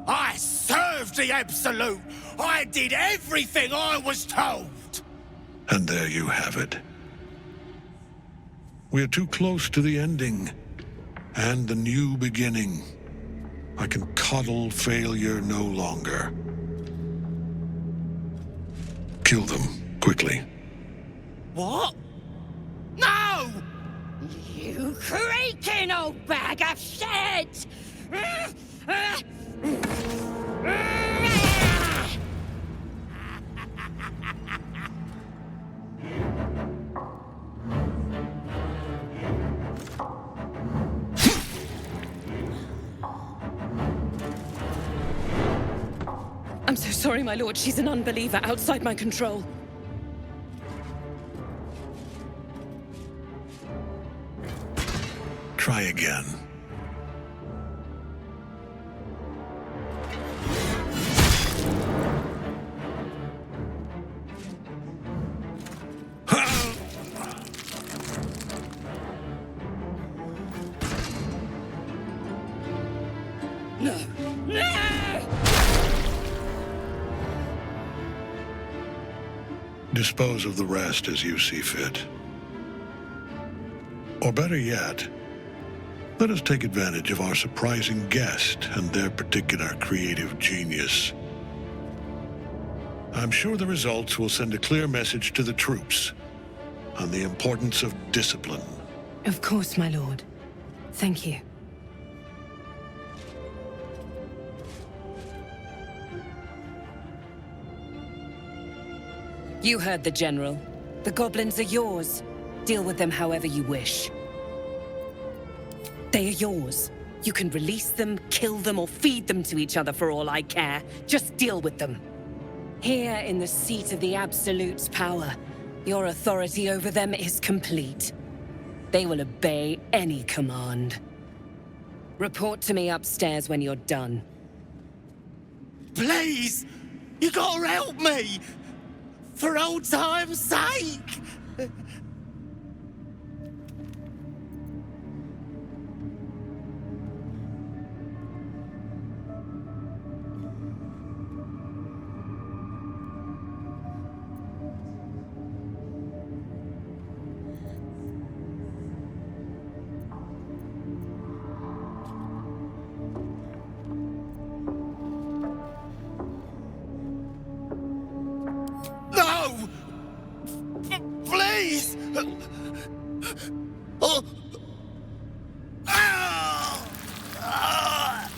Speaker 10: I served the Absolute! I did everything I was told!
Speaker 21: And there you have it. We're too close to the ending. And the new beginning. I can coddle failure no longer. Kill them, quickly.
Speaker 20: What? No! You creaking old bag of shit!
Speaker 16: I'm so sorry, my lord. She's an unbeliever outside my control.
Speaker 21: Try again.
Speaker 20: No! No!
Speaker 21: Dispose of the rest as you see fit. Or better yet, let us take advantage of our surprising guest and their particular creative genius. I'm sure the results will send a clear message to the troops on the importance of discipline.
Speaker 16: Of course, my lord. Thank you.
Speaker 20: You heard the General. The goblins are yours. Deal with them however you wish. They are yours. You can release them, kill them, or feed them to each other for all I care. Just deal with them. Here in the seat of the Absolute's power, your authority over them is complete. They will obey any command. Report to me upstairs when you're done.
Speaker 10: Please! You gotta help me! For old time's sake! No! Please! Oh! Ah! Ah!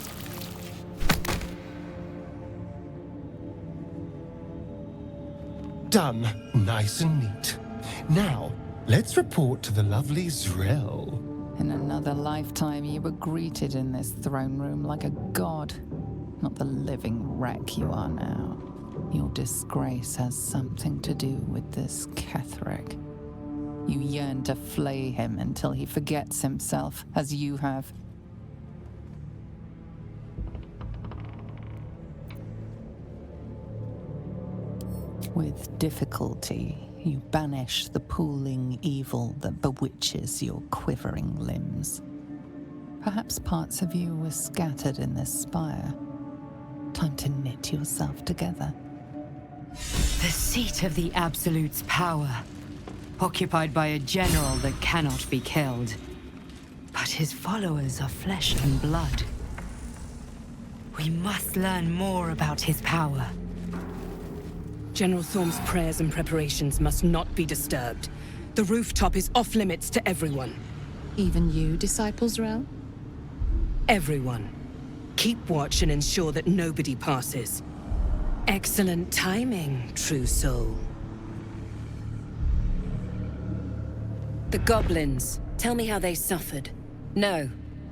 Speaker 8: Done. Nice and neat. Now, let's report to the lovely Zrel.
Speaker 3: In another lifetime, you were greeted in this throne room like a god, not the living wreck you are now. Your disgrace has something to do with this Ketheric. You yearn to flay him until he forgets himself, as you have. With difficulty, you banish the pooling evil that bewitches your quivering limbs. Perhaps parts of you were scattered in this spire. Time to knit yourself together.
Speaker 7: The seat of the Absolute's power, occupied by a general that cannot be killed. But his followers are flesh and blood. We must learn more about his power.
Speaker 16: General Thorm's prayers and preparations must not be disturbed. The rooftop is off-limits to everyone.
Speaker 2: Even you, Disciple Zrel?
Speaker 16: Everyone. Keep watch and ensure that nobody passes. Excellent timing, true soul.
Speaker 20: The goblins. Tell me how they suffered. No.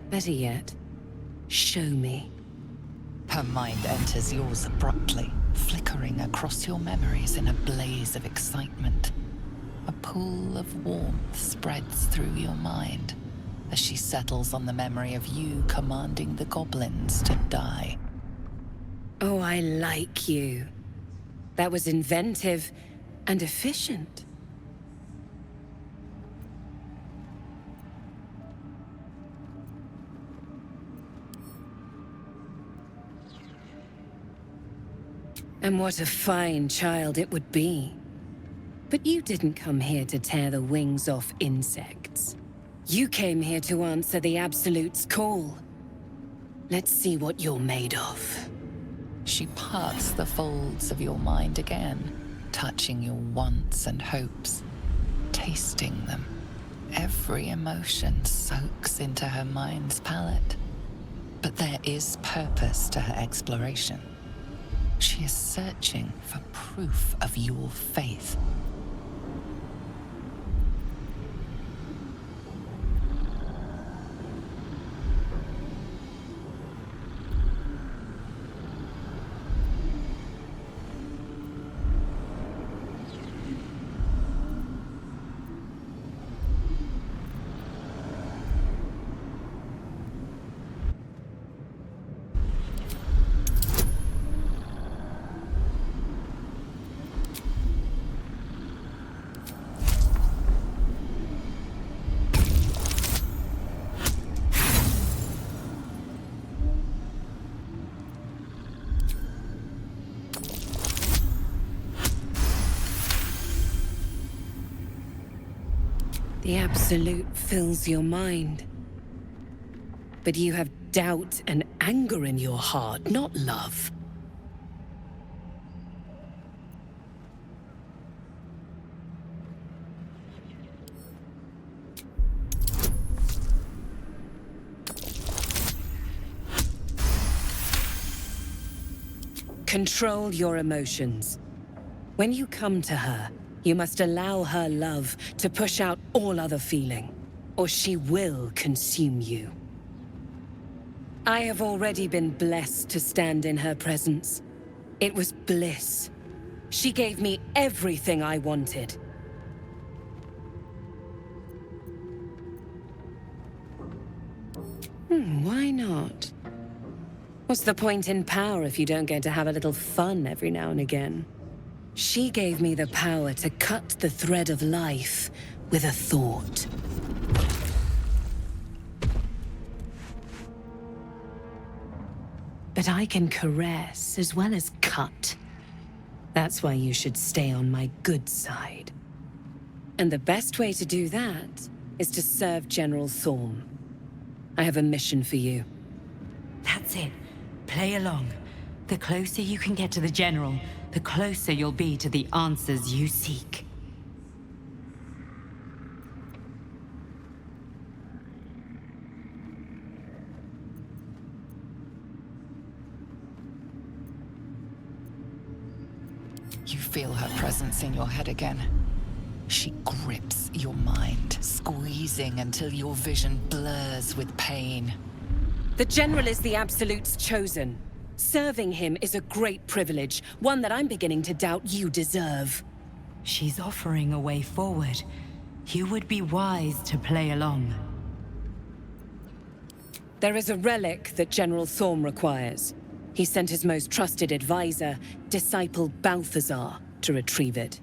Speaker 20: Better yet, show me.
Speaker 3: Her mind enters yours abruptly, flickering across your memories in a blaze of excitement. A pool of warmth spreads through your mind as she settles on the memory of you commanding the goblins to die.
Speaker 20: Oh, I like you. That was inventive and efficient. And what a fine child it would be. But you didn't come here to tear the wings off insects. You came here to answer the Absolute's call. Let's see what you're made of.
Speaker 3: She parts the folds of your mind again, touching your wants and hopes, tasting them. Every emotion soaks into her mind's palette. But there is purpose to her exploration. She is searching for proof of your faith.
Speaker 20: The Absolute fills your mind. But you have doubt and anger in your heart, not love. Control your emotions. When you come to her, you must allow her love to push out all other feeling, or she will consume you. I have already been blessed to stand in her presence. It was bliss. She gave me everything I wanted. Why not? What's the point in power if you don't get to have a little fun every now and again? She gave me the power to cut the thread of life with a thought. But I can caress as well as cut. That's why you should stay on my good side. And the best way to do that is to serve General Thorm. I have a mission for you.
Speaker 12: That's it. Play along. The closer you can get to the General, the closer you'll be to the answers you seek.
Speaker 3: You feel her presence in your head again. She grips your mind, squeezing until your vision blurs with pain.
Speaker 20: The General is the Absolute's chosen. Serving him is a great privilege, one that I'm beginning to doubt you deserve.
Speaker 12: She's offering a way forward. You would be wise to play along.
Speaker 20: There is a relic that General Thorm requires. He sent his most trusted advisor, disciple Balthazar, to retrieve it.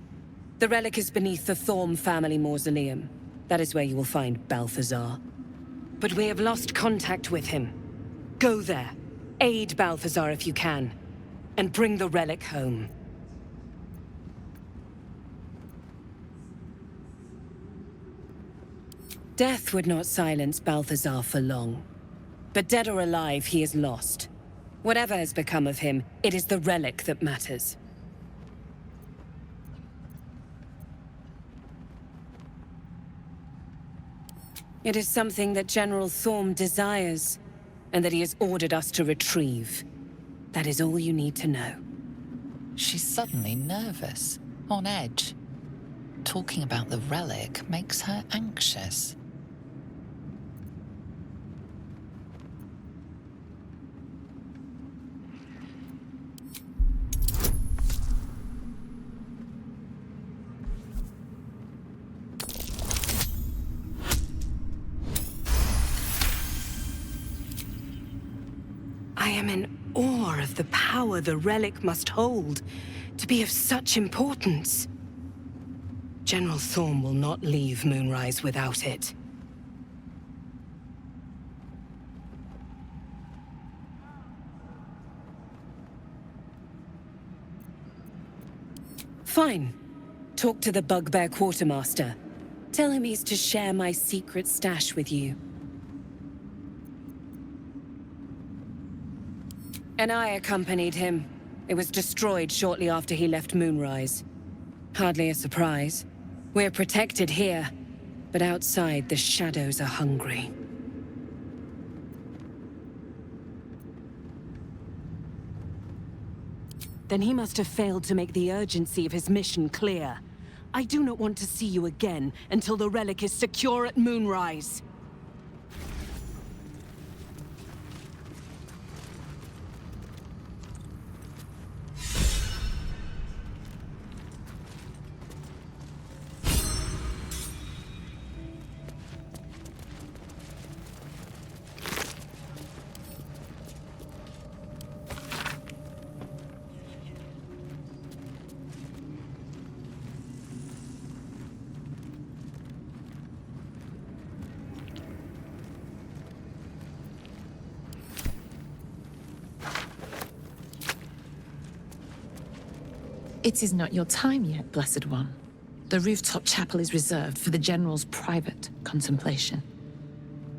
Speaker 20: The relic is beneath the Thorm family mausoleum. That is where you will find Balthazar. But we have lost contact with him. Go there. Aid Balthazar if you can. And bring the relic home. Death would not silence Balthazar for long. But dead or alive, he is lost. Whatever has become of him, it is the relic that matters. It is something that General Thorm desires, and that he has ordered us to retrieve. That is all you need to know.
Speaker 3: She's suddenly nervous, on edge. Talking about the relic makes her anxious.
Speaker 20: I am in awe of the power the relic must hold to be of such importance. General Thorm will not leave Moonrise without it. Fine. Talk to the Bugbear Quartermaster. Tell him he's to share my secret stash with you. And I accompanied him. It was destroyed shortly after he left Moonrise. Hardly a surprise. We're protected here, but outside the shadows are hungry. Then he must have failed to make the urgency of his mission clear. I do not want to see you again until the relic is secure at Moonrise.
Speaker 2: It is not your time yet, Blessed One. The rooftop chapel is reserved for the General's private contemplation,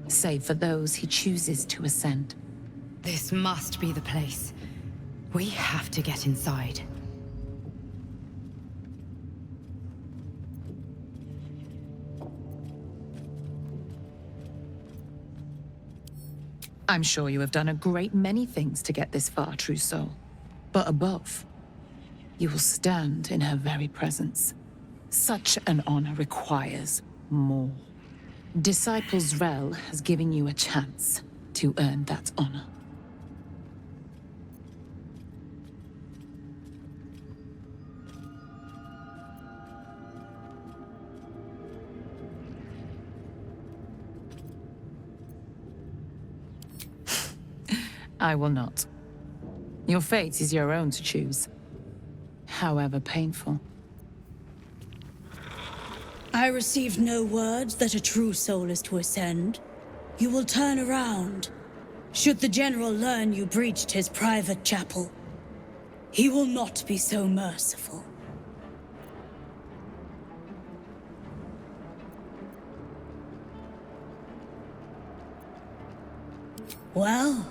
Speaker 2: save for those he chooses to ascend.
Speaker 7: This must be the place. We have to get inside.
Speaker 2: I'm sure you have done a great many things to get this far, true soul. But above, you will stand in her very presence. Such an honor requires more. Disciple Zrel has given you a chance to earn that honor. I will not. Your fate is your own to choose, however painful.
Speaker 13: I received no word that a true soul is to ascend. You will turn around. Should the General learn you breached his private chapel, he will not be so merciful. Well,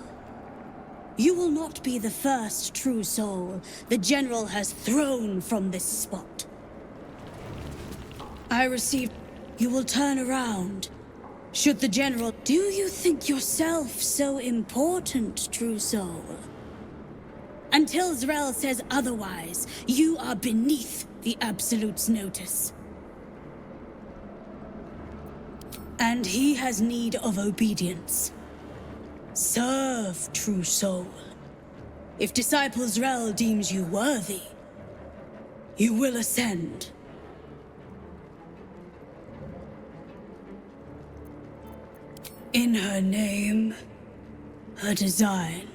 Speaker 13: you will not be the first true soul the General has thrown from this spot. I received... You will turn around. Should the General... Do you think yourself so important, true soul? Until Zrel says otherwise, you are beneath the Absolute's notice. And he has need of obedience. Serve, true soul. If Disciple Zrel deems you worthy, you will ascend. In her name, her design.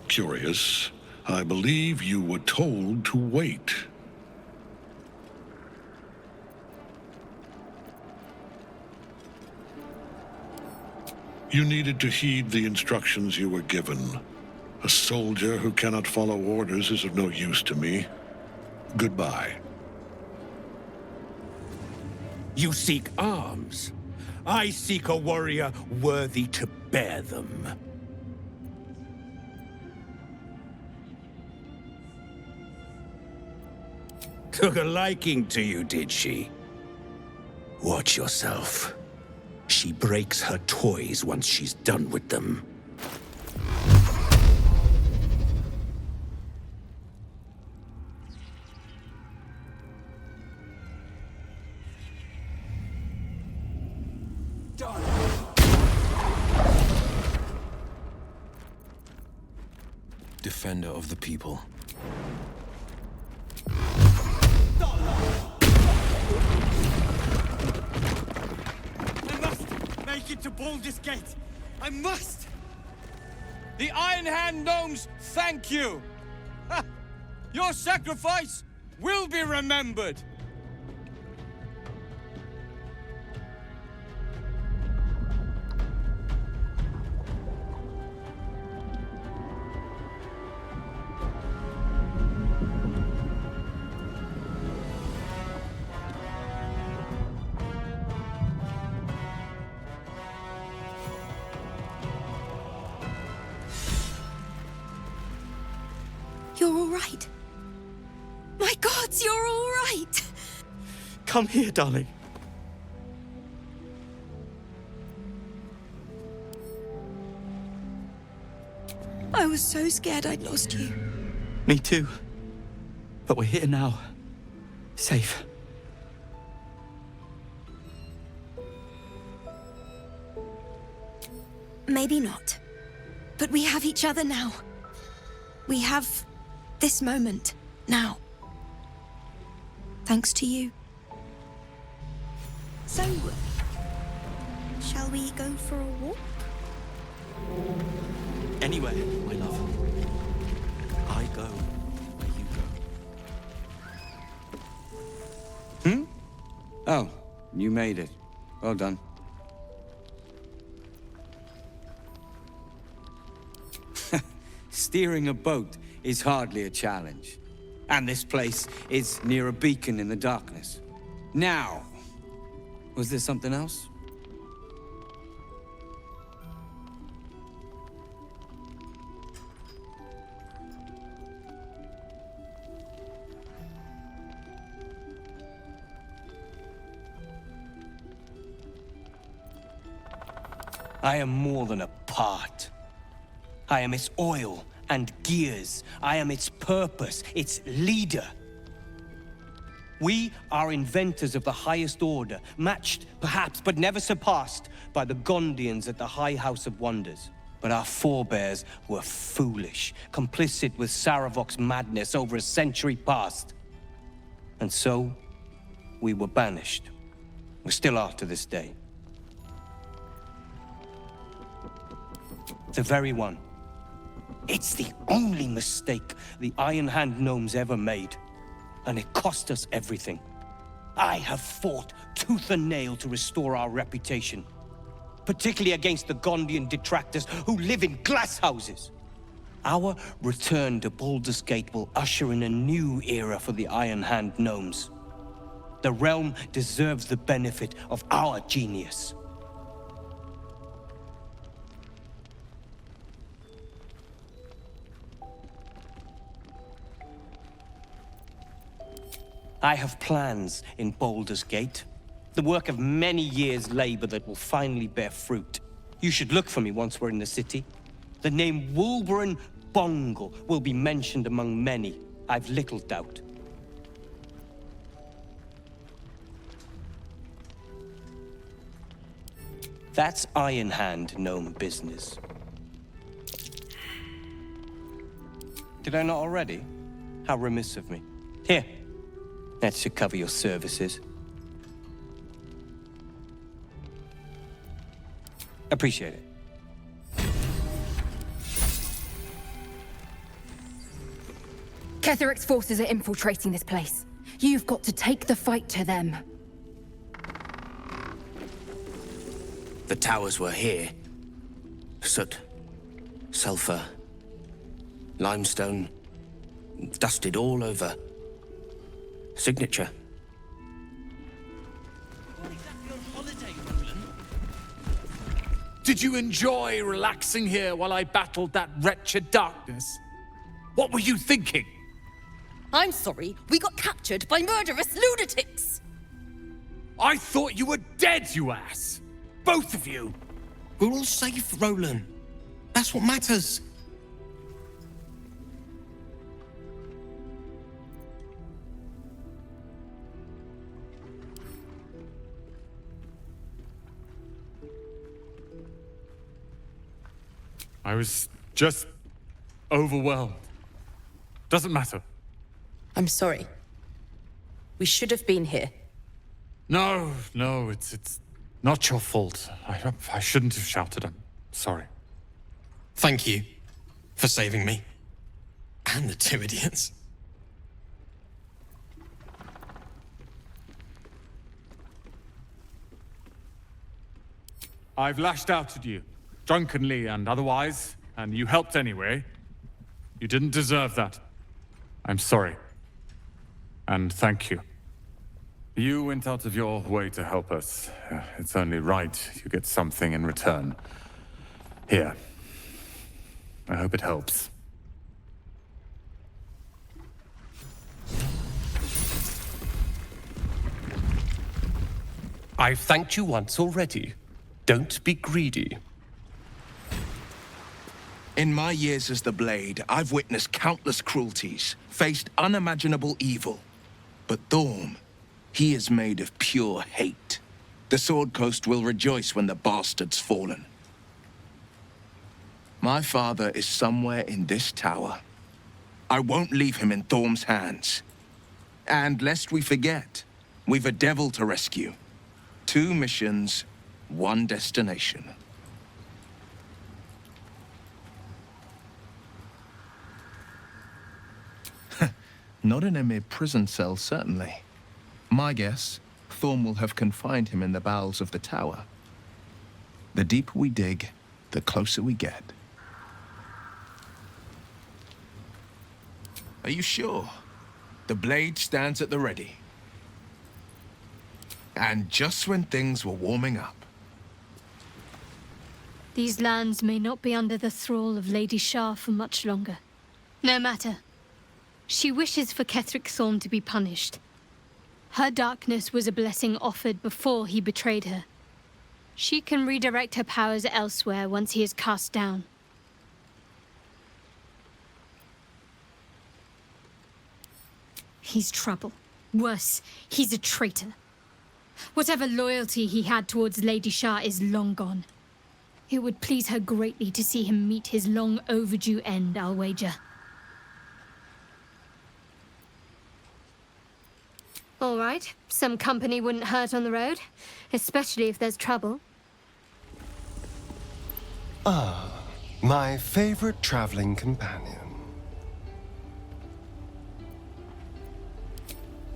Speaker 21: Curious. I believe you were told to wait. You needed to heed the instructions you were given. A soldier who cannot follow orders is of no use to me. Goodbye.
Speaker 10: You seek arms. I seek a warrior worthy to bear them. Took a liking to you, did she? Watch yourself. She breaks her toys once she's done with them.
Speaker 17: Defender of the people.
Speaker 10: I must make it to Baldur's Gate. I must! The Iron Hand Gnomes thank you! Ha! Your sacrifice will be remembered!
Speaker 17: You're all right. My gods, you're all right.
Speaker 15: Come here, darling.
Speaker 17: I was so scared I'd lost you.
Speaker 15: Me too. But we're here now. Safe.
Speaker 17: Maybe not. But we have each other now. We have this moment now. Thanks to you. So, shall we go for a walk?
Speaker 15: Anywhere, my love. I go where you go.
Speaker 10: Oh, you made it. Well done. Steering a boat is hardly a challenge. And this place is near a beacon in the darkness. Now, was there something else?
Speaker 18: I am more than a part. I am its oil and gears. I am its purpose, its leader. We are inventors of the highest order, matched, perhaps, but never surpassed by the Gondians at the High House of Wonders. But our forebears were foolish, complicit with Saravok's madness over a century past. And so, we were banished. We still are to this day. The very one. It's the only mistake the Iron Hand gnomes ever made. And it cost us everything. I have fought tooth and nail to restore our reputation. Particularly against the Gondian detractors who live in glass houses. Our return to Baldur's Gate will usher in a new era for the Iron Hand gnomes. The realm deserves the benefit of our genius. I have plans in Baldur's Gate. The work of many years' labor that will finally bear fruit. You should look for me once we're in the city. The name Wulbren Bongle will be mentioned among many, I've little doubt. That's Iron Hand gnome business. Did I not already? How remiss of me. Here. That should cover your services. Appreciate it.
Speaker 19: Ketheric's forces are infiltrating this place. You've got to take the fight to them.
Speaker 23: The towers were here. Soot, sulfur, limestone, dusted all over. Signature.
Speaker 24: Did you enjoy relaxing here while I battled that wretched darkness? What were you thinking?
Speaker 14: I'm sorry, we got captured by murderous lunatics!
Speaker 24: I thought you were dead, you ass! Both of you!
Speaker 23: We're all safe, Roland. That's what matters.
Speaker 24: I was just overwhelmed. Doesn't matter.
Speaker 14: I'm sorry. We should have been here.
Speaker 24: No, it's not your fault. I shouldn't have shouted. I'm sorry.
Speaker 25: Thank you for saving me. And the two idiots.
Speaker 24: I've lashed out at you, drunkenly and otherwise, and you helped anyway. You didn't deserve that. I'm sorry. And thank you. You went out of your way to help us. It's only right you get something in return. Here. I hope it helps.
Speaker 8: I've thanked you once already. Don't be greedy.
Speaker 5: In my years as the Blade, I've witnessed countless cruelties, faced unimaginable evil. But Thorm, he is made of pure hate. The Sword Coast will rejoice when the bastard's fallen. My father is somewhere in this tower. I won't leave him in Thorm's hands. And lest we forget, we've a devil to rescue. 2 missions, 1 destination. Not in a mere prison cell, certainly. My guess, Thorm will have confined him in the bowels of the tower. The deeper we dig, the closer we get. Are you sure? The Blade stands at the ready. And just when things were warming up.
Speaker 1: These lands may not be under the thrall of Lady Shah for much longer. No matter. She wishes for Ketheric Thorm to be punished. Her darkness was a blessing offered before he betrayed her. She can redirect her powers elsewhere once he is cast down. He's trouble. Worse, he's a traitor. Whatever loyalty he had towards Lady Shah is long gone. It would please her greatly to see him meet his long overdue end, I'll wager. All right, some company wouldn't hurt on the road, especially if there's trouble.
Speaker 8: Ah, my favorite traveling companion.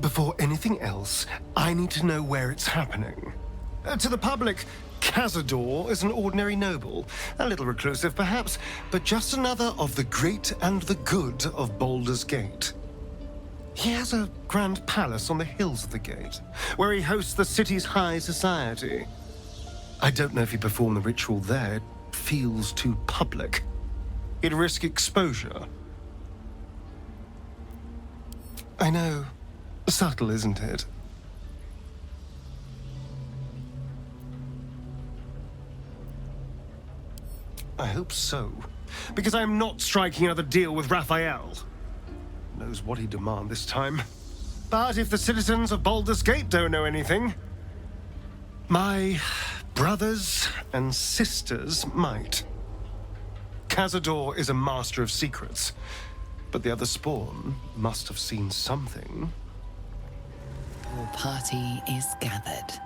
Speaker 8: Before anything else, I need to know where it's happening. To the public, Cazador is an ordinary noble, a little reclusive perhaps, but just another of the great and the good of Baldur's Gate. He has a grand palace on the hills of the gate, where he hosts the city's high society. I don't know if he performed the ritual there. It feels too public. He'd risk exposure. I know. Subtle, isn't it? I hope so, because I am not striking another deal with Raphael. Knows what he'd demand this time. But if the citizens of Baldur's Gate don't know anything, my brothers and sisters might. Cazador is a master of secrets, but the other spawn must have seen something.
Speaker 3: Your party is gathered.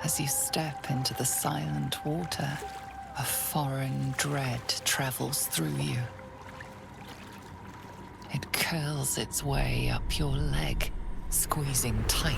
Speaker 3: As you step into the silent water, a foreign dread travels through you. It curls its way up your leg, squeezing tight.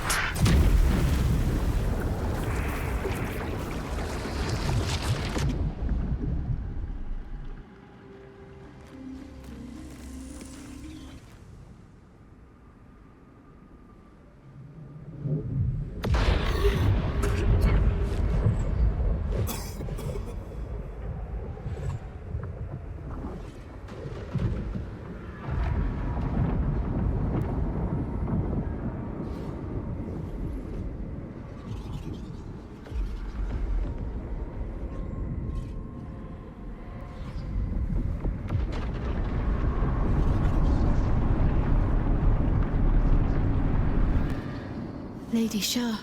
Speaker 1: Lady Shah.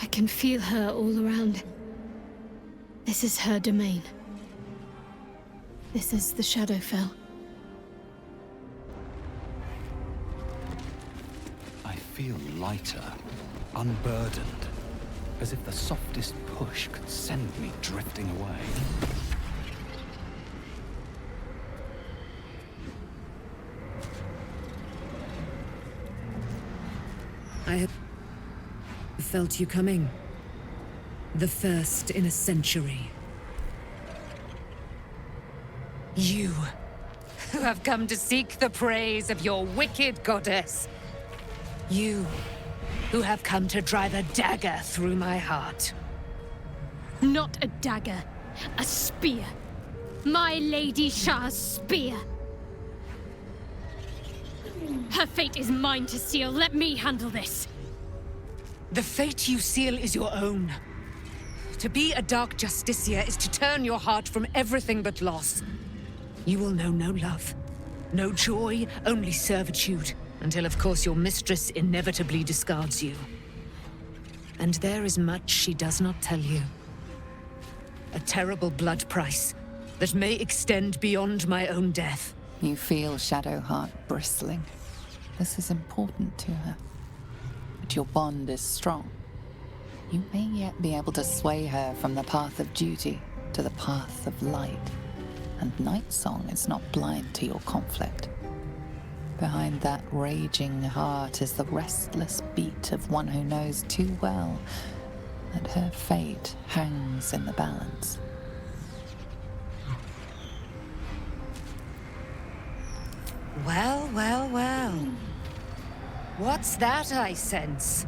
Speaker 1: I can feel her all around. This is her domain. This is the Shadowfell.
Speaker 4: I feel lighter, unburdened, as if the softest push could send me drifting away.
Speaker 16: I have felt you coming. The first in a century.
Speaker 12: You, who have come to seek the praise of your wicked goddess. You, who have come to drive a dagger through my heart.
Speaker 1: Not a dagger, a spear. My Lady Shah's spear. Her fate is mine to seal. Let me handle this.
Speaker 12: The fate you seal is your own. To be a Dark Justiciar is to turn your heart from everything but loss. You will know no love, no joy, only servitude, until of course your mistress inevitably discards you. And there is much she does not tell you. A terrible blood price that may extend beyond my own death.
Speaker 3: You feel Shadowheart bristling. This is important to her. But your bond is strong. You may yet be able to sway her from the path of duty to the path of light. And Nightsong is not blind to your conflict. Behind that raging heart is the restless beat of one who knows too well that her fate hangs in the balance.
Speaker 12: Well, well, well. What's that I sense?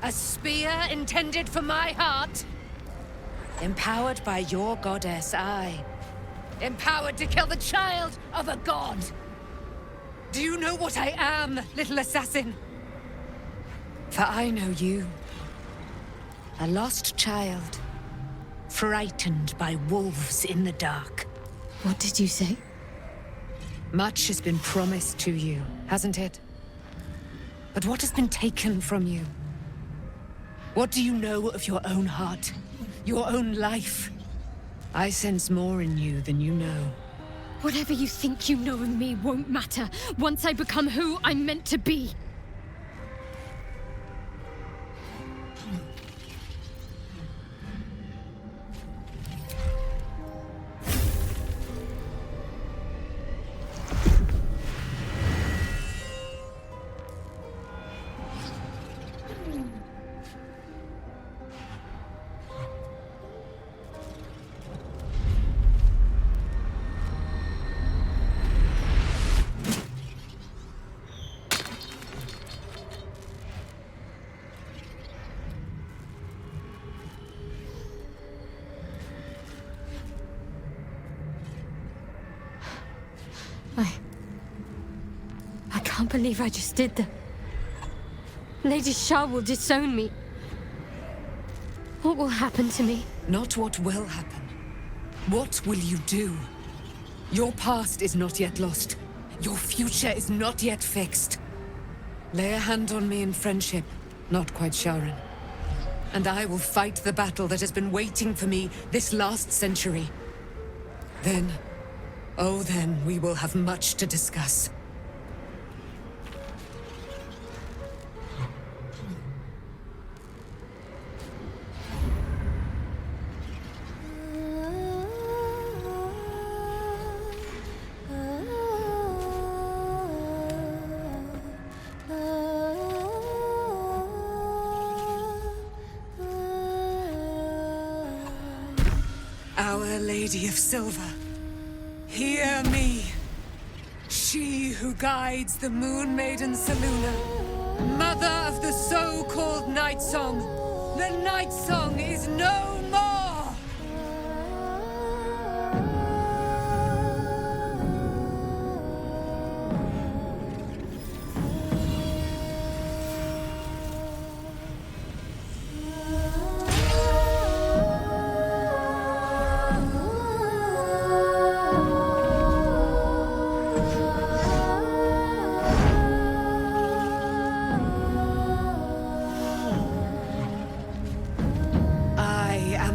Speaker 12: A spear intended for my heart? Empowered by your goddess, aye. Empowered to kill the child of a god. Do you know what I am, little assassin? For I know you. A lost child. Frightened by wolves in the dark.
Speaker 1: What did you say?
Speaker 12: Much has been promised to you, hasn't it? But what has been taken from you? What do you know of your own heart? Your own life? I sense more in you than you know.
Speaker 1: Whatever you think you know of me won't matter once I become who I'm meant to be. I can't believe I just did that. Lady Shah will disown me. What will happen to me?
Speaker 12: Not what will happen. What will you do? Your past is not yet lost. Your future is not yet fixed. Lay a hand on me in friendship, not quite Sharon. And I will fight the battle that has been waiting for me this last century. Then, oh then, we will have much to discuss. Our Lady of Silver, hear me. She who guides the Moon Maiden Selûne, mother of the so-called Nightsong. The Nightsong is no more!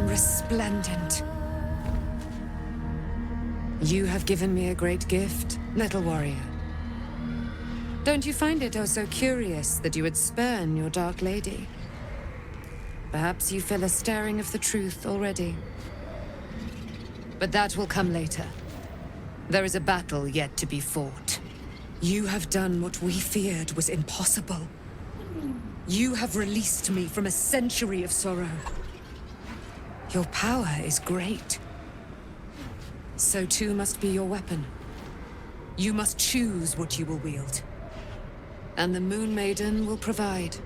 Speaker 12: Resplendent. You have given me a great gift, little warrior. Don't you find it oh so curious that you would spurn your Dark Lady? Perhaps you feel a stirring of the truth already. But that will come later. There is a battle yet to be fought. You have done what we feared was impossible. You have released me from a century of sorrow. Your power is great. So too must be your weapon. You must choose what you will wield. And the Moon Maiden will provide.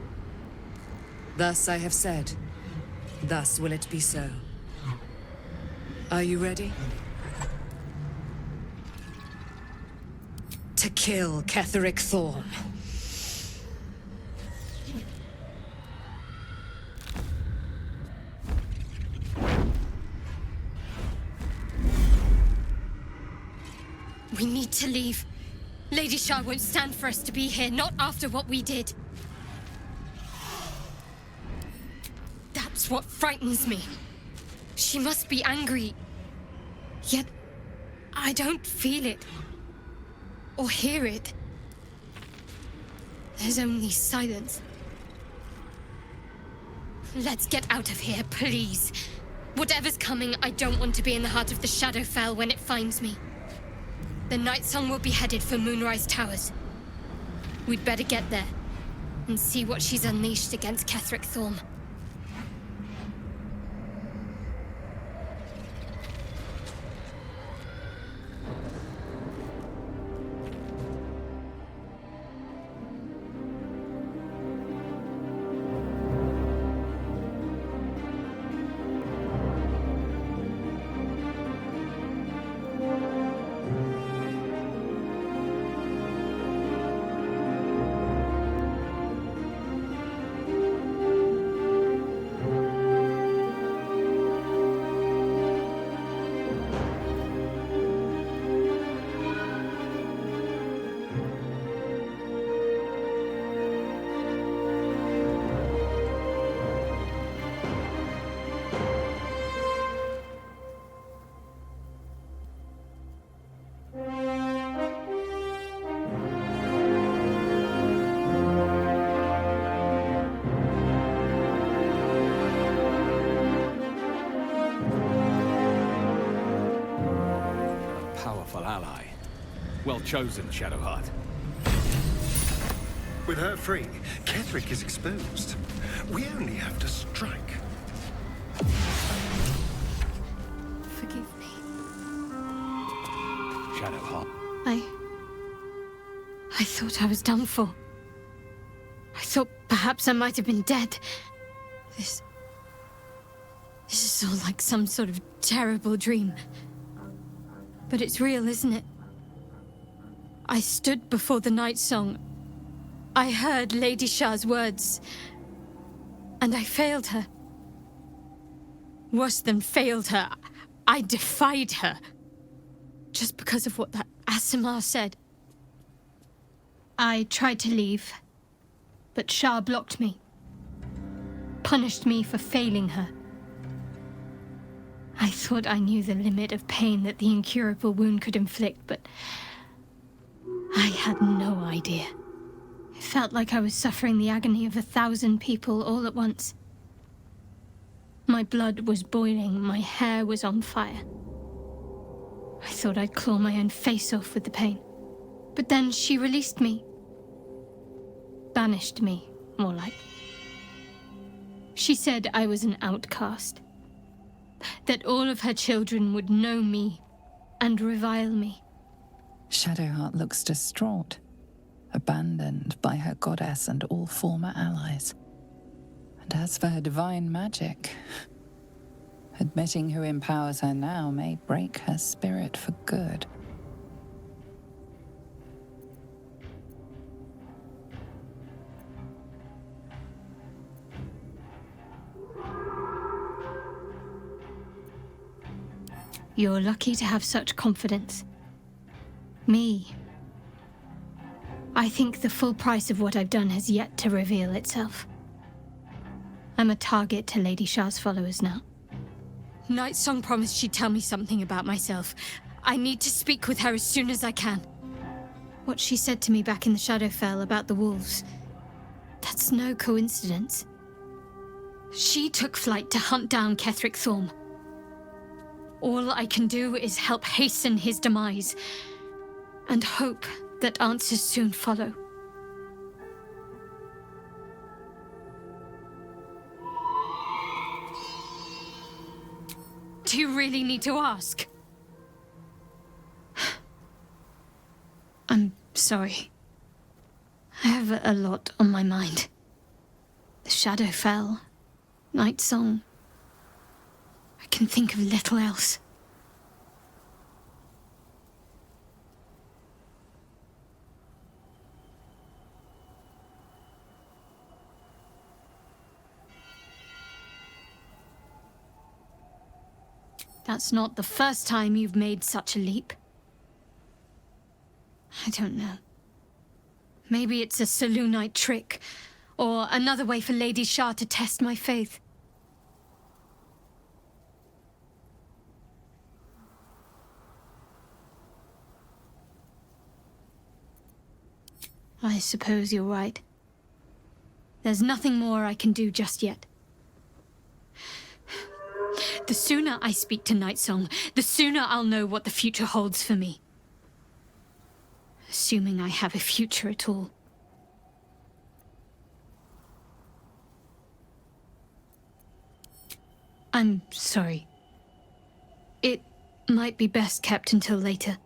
Speaker 12: Thus I have said. Thus will it be so. Are you ready?
Speaker 7: to kill Ketheric Thorm.
Speaker 1: We need to leave. Lady Shah won't stand for us to be here, not after what we did. That's what frightens me. She must be angry. Yet, I don't feel it. Or hear it. There's only silence. Let's get out of here, please. Whatever's coming, I don't want to be in the heart of the Shadowfell when it finds me. The Night Song will be headed for Moonrise Towers. We'd better get there and see what she's unleashed against Ketheric Thorm.
Speaker 4: Ally. Well chosen, Shadowheart.
Speaker 8: With her free, Ketheric is exposed. We only have to strike.
Speaker 1: Forgive me.
Speaker 4: Shadowheart.
Speaker 1: I thought I was done for. I thought perhaps I might have been dead. This is all like some sort of terrible dream. But it's real, isn't it? I stood before the Night Song. I heard Lady Shah's words. And I failed her. Worse than failed her, I defied her. Just because of what that Aasimar said. I tried to leave, but Shah blocked me. Punished me for failing her. I thought I knew the limit of pain that the incurable wound could inflict, but I had no idea. It felt like I was suffering the agony of 1,000 people all at once. My blood was boiling, my hair was on fire. I thought I'd claw my own face off with the pain. But then she released me. Banished me, more like. She said I was an outcast. That all of her children would know me and revile me.
Speaker 3: Shadowheart looks distraught, abandoned by her goddess and all former allies. And as for her divine magic, admitting who empowers her now may break her spirit for good.
Speaker 1: You're lucky to have such confidence. Me. I think the full price of what I've done has yet to reveal itself. I'm a target to Lady Shah's followers now. Night Song promised she'd tell me something about myself. I need to speak with her as soon as I can. What she said to me back in the Shadowfell about the wolves, that's no coincidence. She took flight to hunt down Ketheric Thorm. All I can do is help hasten his demise, and hope that answers soon follow. Do you really need to ask? I'm sorry. I have a lot on my mind. The Shadowfell, Night Song. I can think of little else. That's not the first time you've made such a leap. I don't know. Maybe it's a Selûnite trick, or another way for Lady Shar to test my faith. I suppose you're right. There's nothing more I can do just yet. The sooner I speak to Nightsong, the sooner I'll know what the future holds for me. Assuming I have a future at all. I'm sorry. It might be best kept until later.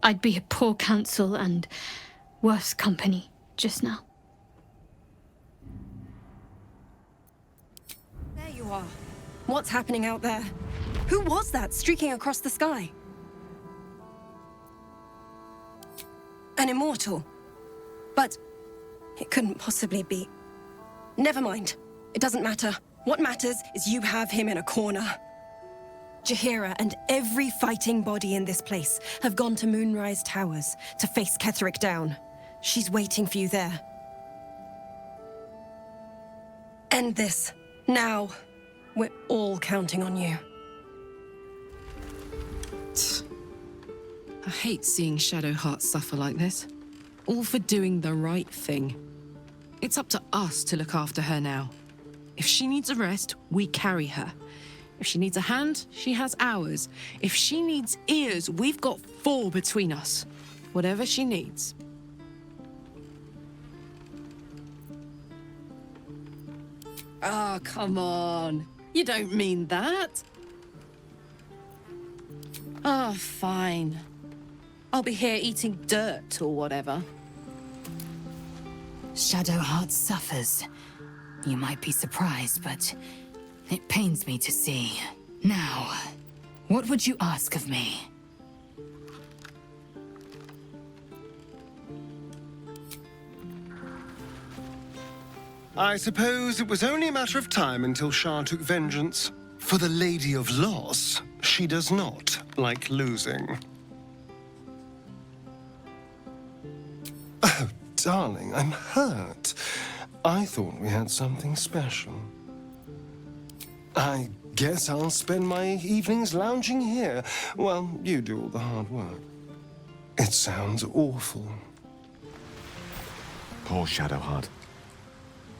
Speaker 1: I'd be a poor counsel and worse company just now.
Speaker 17: There you are. What's happening out there? Who was that streaking across the sky? An immortal. But it couldn't possibly be. Never mind. It doesn't matter. What matters is you have him in a corner. Jaheira and every fighting body in this place have gone to Moonrise Towers to face Ketheric down. She's waiting for you there. End this. Now. We're all counting on you.
Speaker 2: I hate seeing Shadowheart suffer like this. All for doing the right thing. It's up to us to look after her now. If she needs a rest, we carry her. If she needs a hand, she has ours. If she needs ears, we've got 4 between us. Whatever she needs. Oh, come on. You don't mean that. Oh, fine. I'll be here eating dirt or whatever.
Speaker 7: Shadowheart suffers. You might be surprised, but it pains me to see. Now, what would you ask of me?
Speaker 8: I suppose it was only a matter of time until Shar took vengeance. For the Lady of Loss, she does not like losing. Oh, darling, I'm hurt. I thought we had something special. I guess I'll spend my evenings lounging here while you do all the hard work. It sounds awful.
Speaker 6: Poor Shadowheart.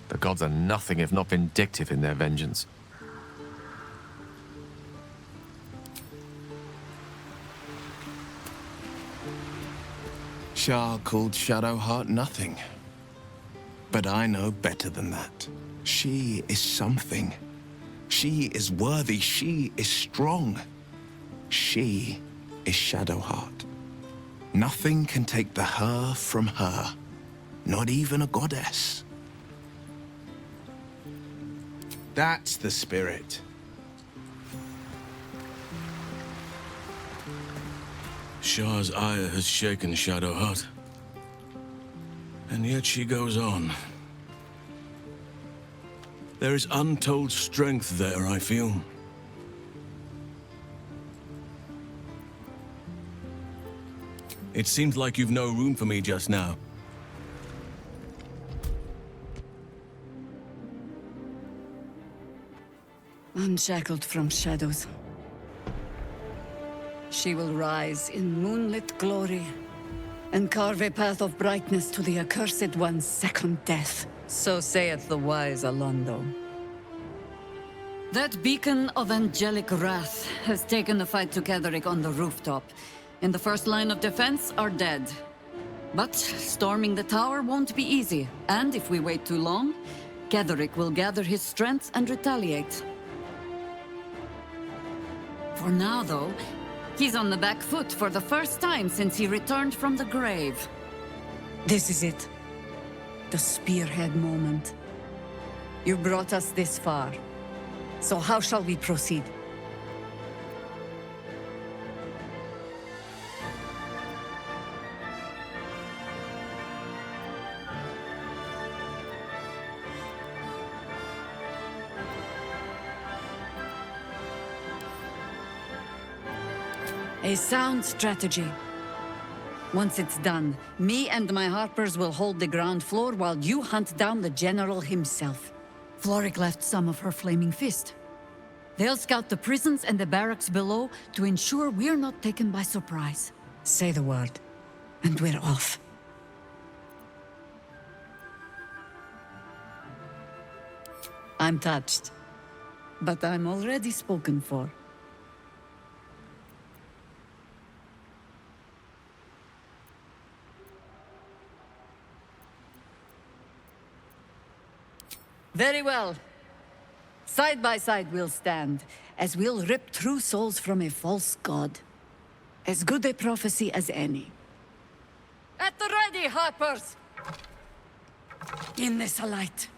Speaker 6: The gods are nothing if not vindictive in their vengeance.
Speaker 5: Shar called Shadowheart nothing. But I know better than that. She is something. She is worthy. She is strong. She is Shadowheart. Nothing can take the her from her. Not even a goddess. That's the spirit.
Speaker 9: Shar's ire has shaken Shadowheart. And yet she goes on. There is untold strength there, I feel. It seems like you've no room for me just now.
Speaker 11: Unshackled from shadows, she will rise in moonlit glory and carve a path of brightness to the accursed one's second death. So saith the wise Alondo. That beacon of angelic wrath has taken the fight to Ketheric on the rooftop, and the first line of defense are dead. But storming the tower won't be easy, and if we wait too long, Ketheric will gather his strength and retaliate. For now, though, he's on the back foot for the first time since he returned from the grave. This is it. The spearhead moment. You brought us this far. So how shall we proceed? A sound strategy. Once it's done, me and my Harpers will hold the ground floor while you hunt down the General himself. Floric left some of her flaming fist. They'll scout the prisons and the barracks below to ensure we're not taken by surprise.
Speaker 7: Say the word, and we're off.
Speaker 11: I'm touched. But I'm already spoken for. Very well. Side by side we'll stand, as we'll rip true souls from a false god. As good a prophecy as any. At the ready, Harpers! In this light,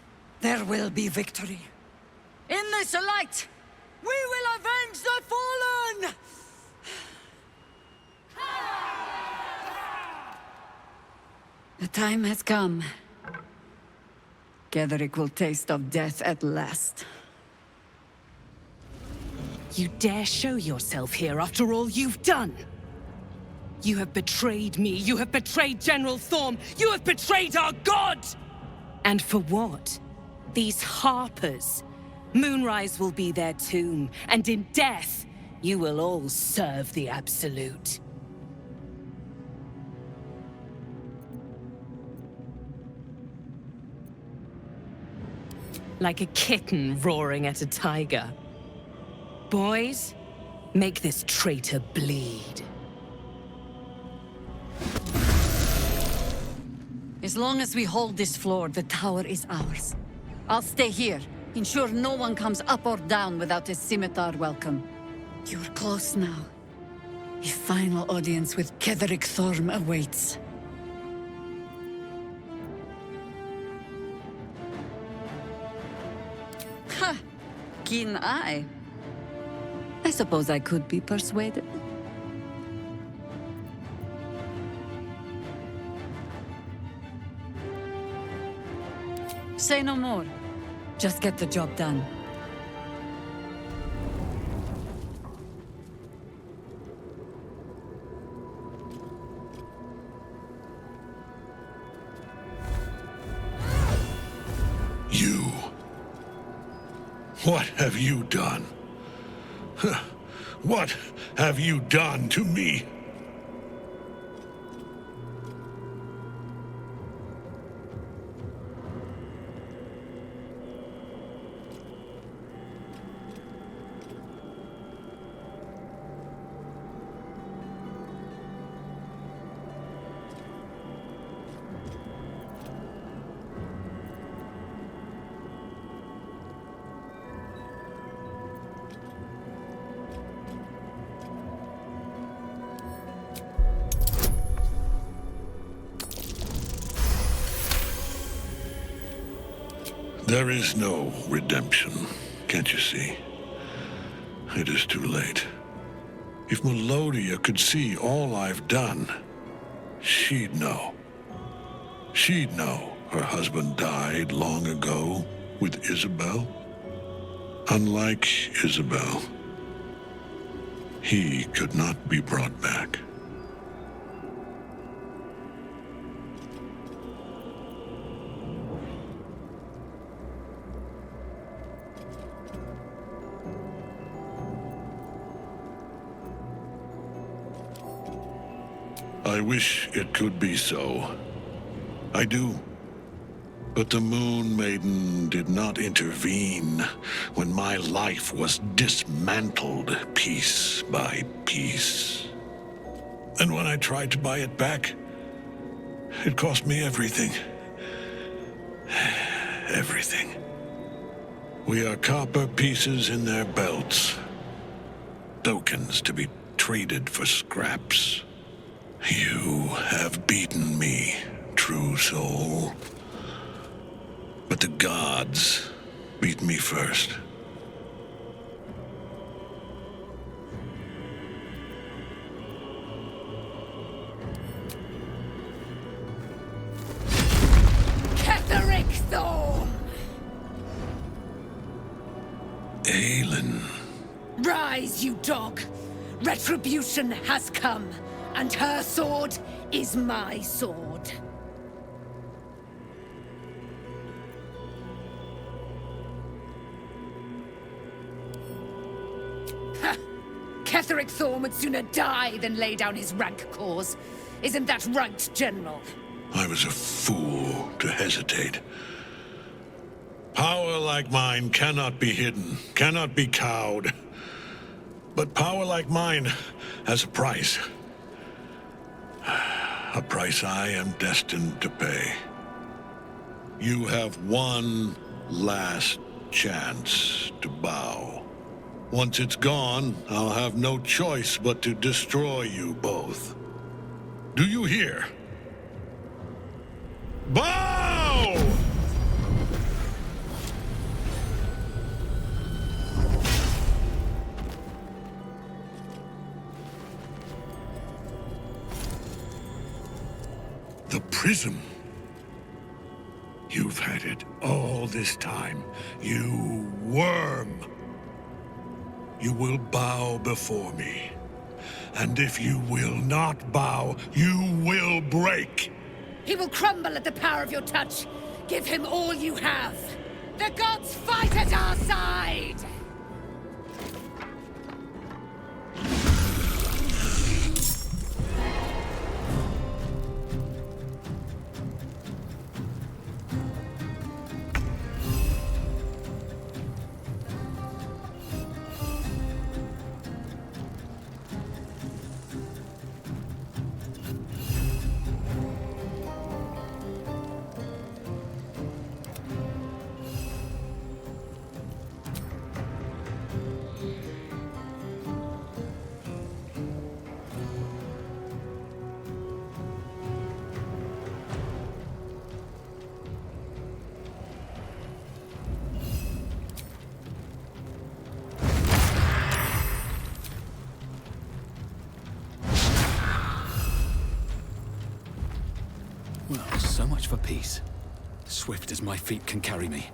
Speaker 11: there will be victory. In this light, we will avenge the fallen! The time has come. Ketheric will taste of death at last.
Speaker 16: You dare show yourself here after all you've done? You have betrayed me, you have betrayed General Thorm, you have betrayed our god! And for what? These Harpers. Moonrise will be their tomb, and in death, you will all serve the Absolute. Like a kitten roaring at a tiger. Boys, make this traitor bleed.
Speaker 11: As long as we hold this floor, the tower is ours. I'll stay here. Ensure no one comes up or down without a scimitar welcome. You're close now. A final audience with Ketheric Thorm awaits. Ha! Keen eye. I suppose I could be persuaded. Say no more. Just get the job done.
Speaker 13: You. What have you done? What have you done to me? There is no redemption, can't you see? It is too late. If Melodia could see all I've done, she'd know. She'd know her husband died long ago with Isabel. Unlike Isabel, he could not be brought back. I wish it could be so. I do. But the Moon Maiden did not intervene when my life was dismantled piece by piece. And when I tried to buy it back, it cost me everything. Everything. We are copper pieces in their belts. Tokens to be traded for scraps. You have beaten me, true soul. But the gods beat me first.
Speaker 7: Ketheric Thorm!
Speaker 13: Aelin.
Speaker 7: Rise, you dog!
Speaker 16: Retribution has come, and her sword is my sword. Ha! Ketheric Thorm would sooner die than lay down his rank cause. Isn't that right, General?
Speaker 13: I was a fool to hesitate. Power like mine cannot be hidden, cannot be cowed. But power like mine has a price. A price I am destined to pay. You have one last chance to bow. Once it's gone, I'll have no choice but to destroy you both. Do you hear? Bow! The prism. You've had it all this time, you worm. You will bow before me. And if you will not bow, you will break.
Speaker 16: He will crumble at the power of your touch. Give him all you have. The gods fight at our side!
Speaker 4: Well, so much for peace. Swift as my feet can carry me.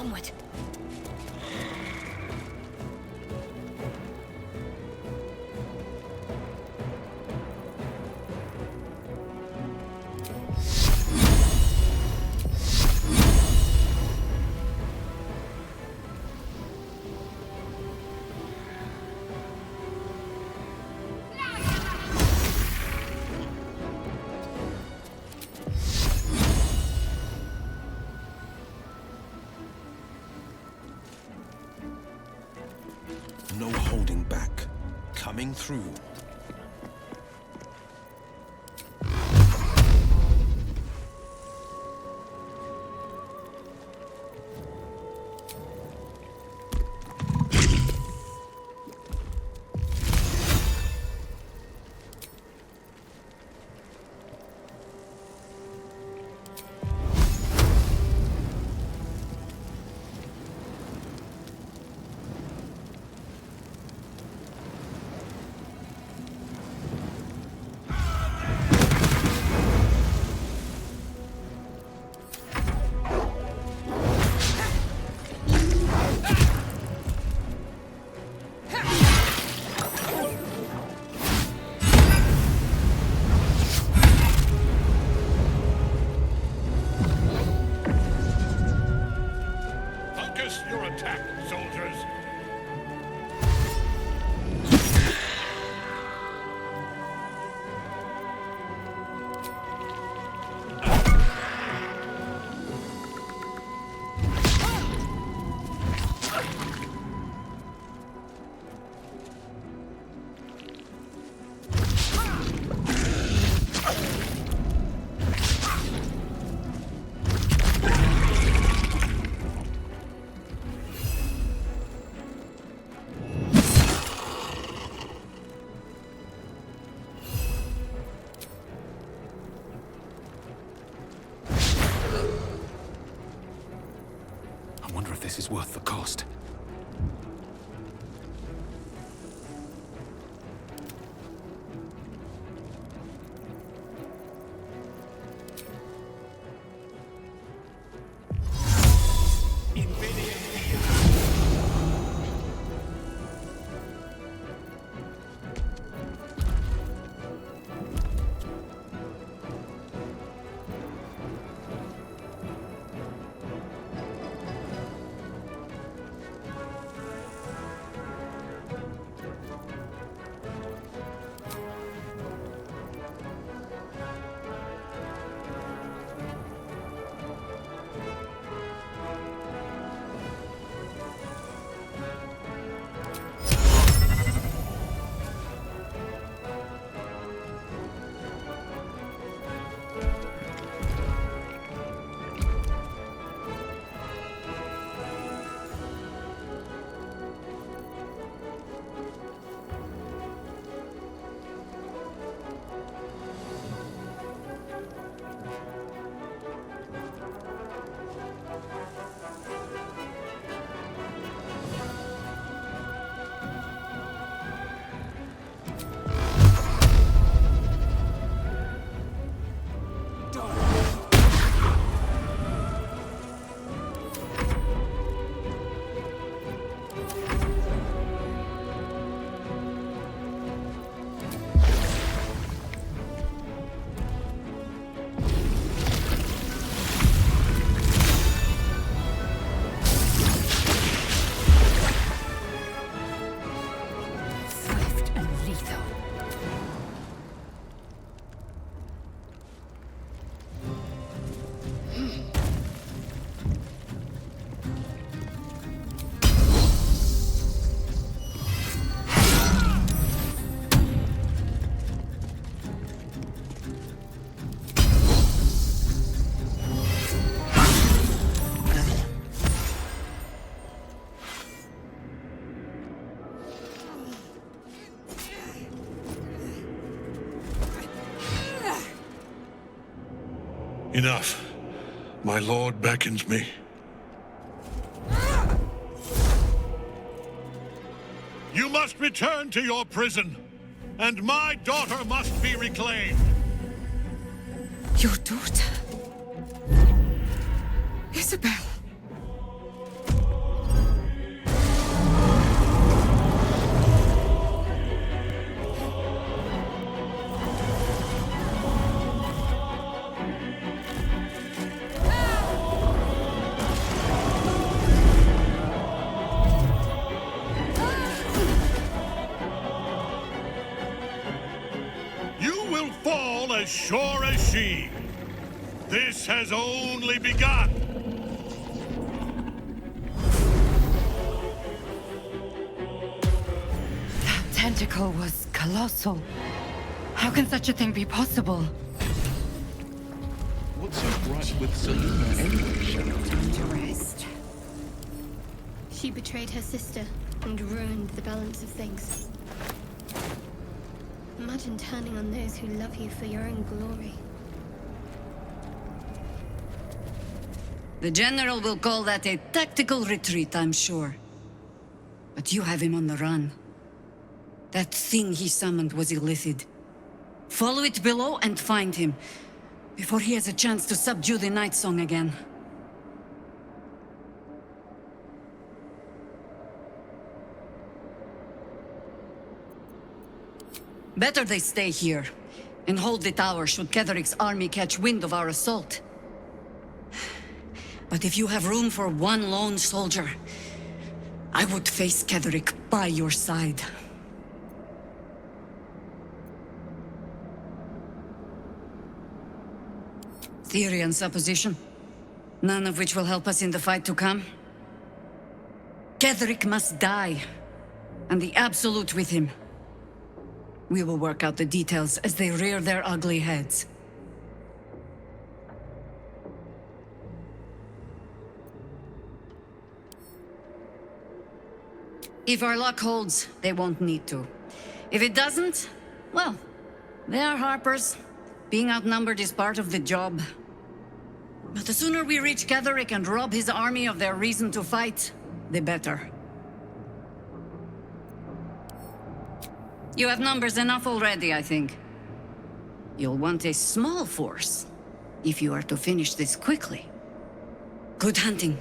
Speaker 1: Onward.
Speaker 5: No holding back. Coming through.
Speaker 13: Focus your attack, soldiers.
Speaker 4: I wonder if this is worth the cost.
Speaker 13: Enough. My lord beckons me. You must return to your prison, and my daughter must be reclaimed.
Speaker 12: Your daughter? Isabel?
Speaker 13: as sure as she. This has only begun.
Speaker 7: That tentacle was colossal. How can such a thing be possible?
Speaker 5: What's so bright with Selena anyway, Shadow?
Speaker 7: Time to rest.
Speaker 1: She betrayed her sister and ruined the balance of things. Imagine turning on those who love you for your own glory.
Speaker 11: The General will call that a tactical retreat, I'm sure. But you have him on the run. That thing he summoned was illithid. Follow it below and find him, before he has a chance to subdue the Night Song again. Better they stay here, and hold the tower should Ketheric's army catch wind of our assault. But if you have room for one lone soldier, I would face Ketheric by your side. Theory and supposition, none of which will help us in the fight to come. Ketheric must die, and the Absolute with him. We will work out the details as they rear their ugly heads. If our luck holds, they won't need to. If it doesn't, well, they are Harpers. Being outnumbered is part of the job. But the sooner we reach Ketheric and rob his army of their reason to fight, the better. You have numbers enough already, I think. You'll want a small force, if you are to finish this quickly. Good hunting.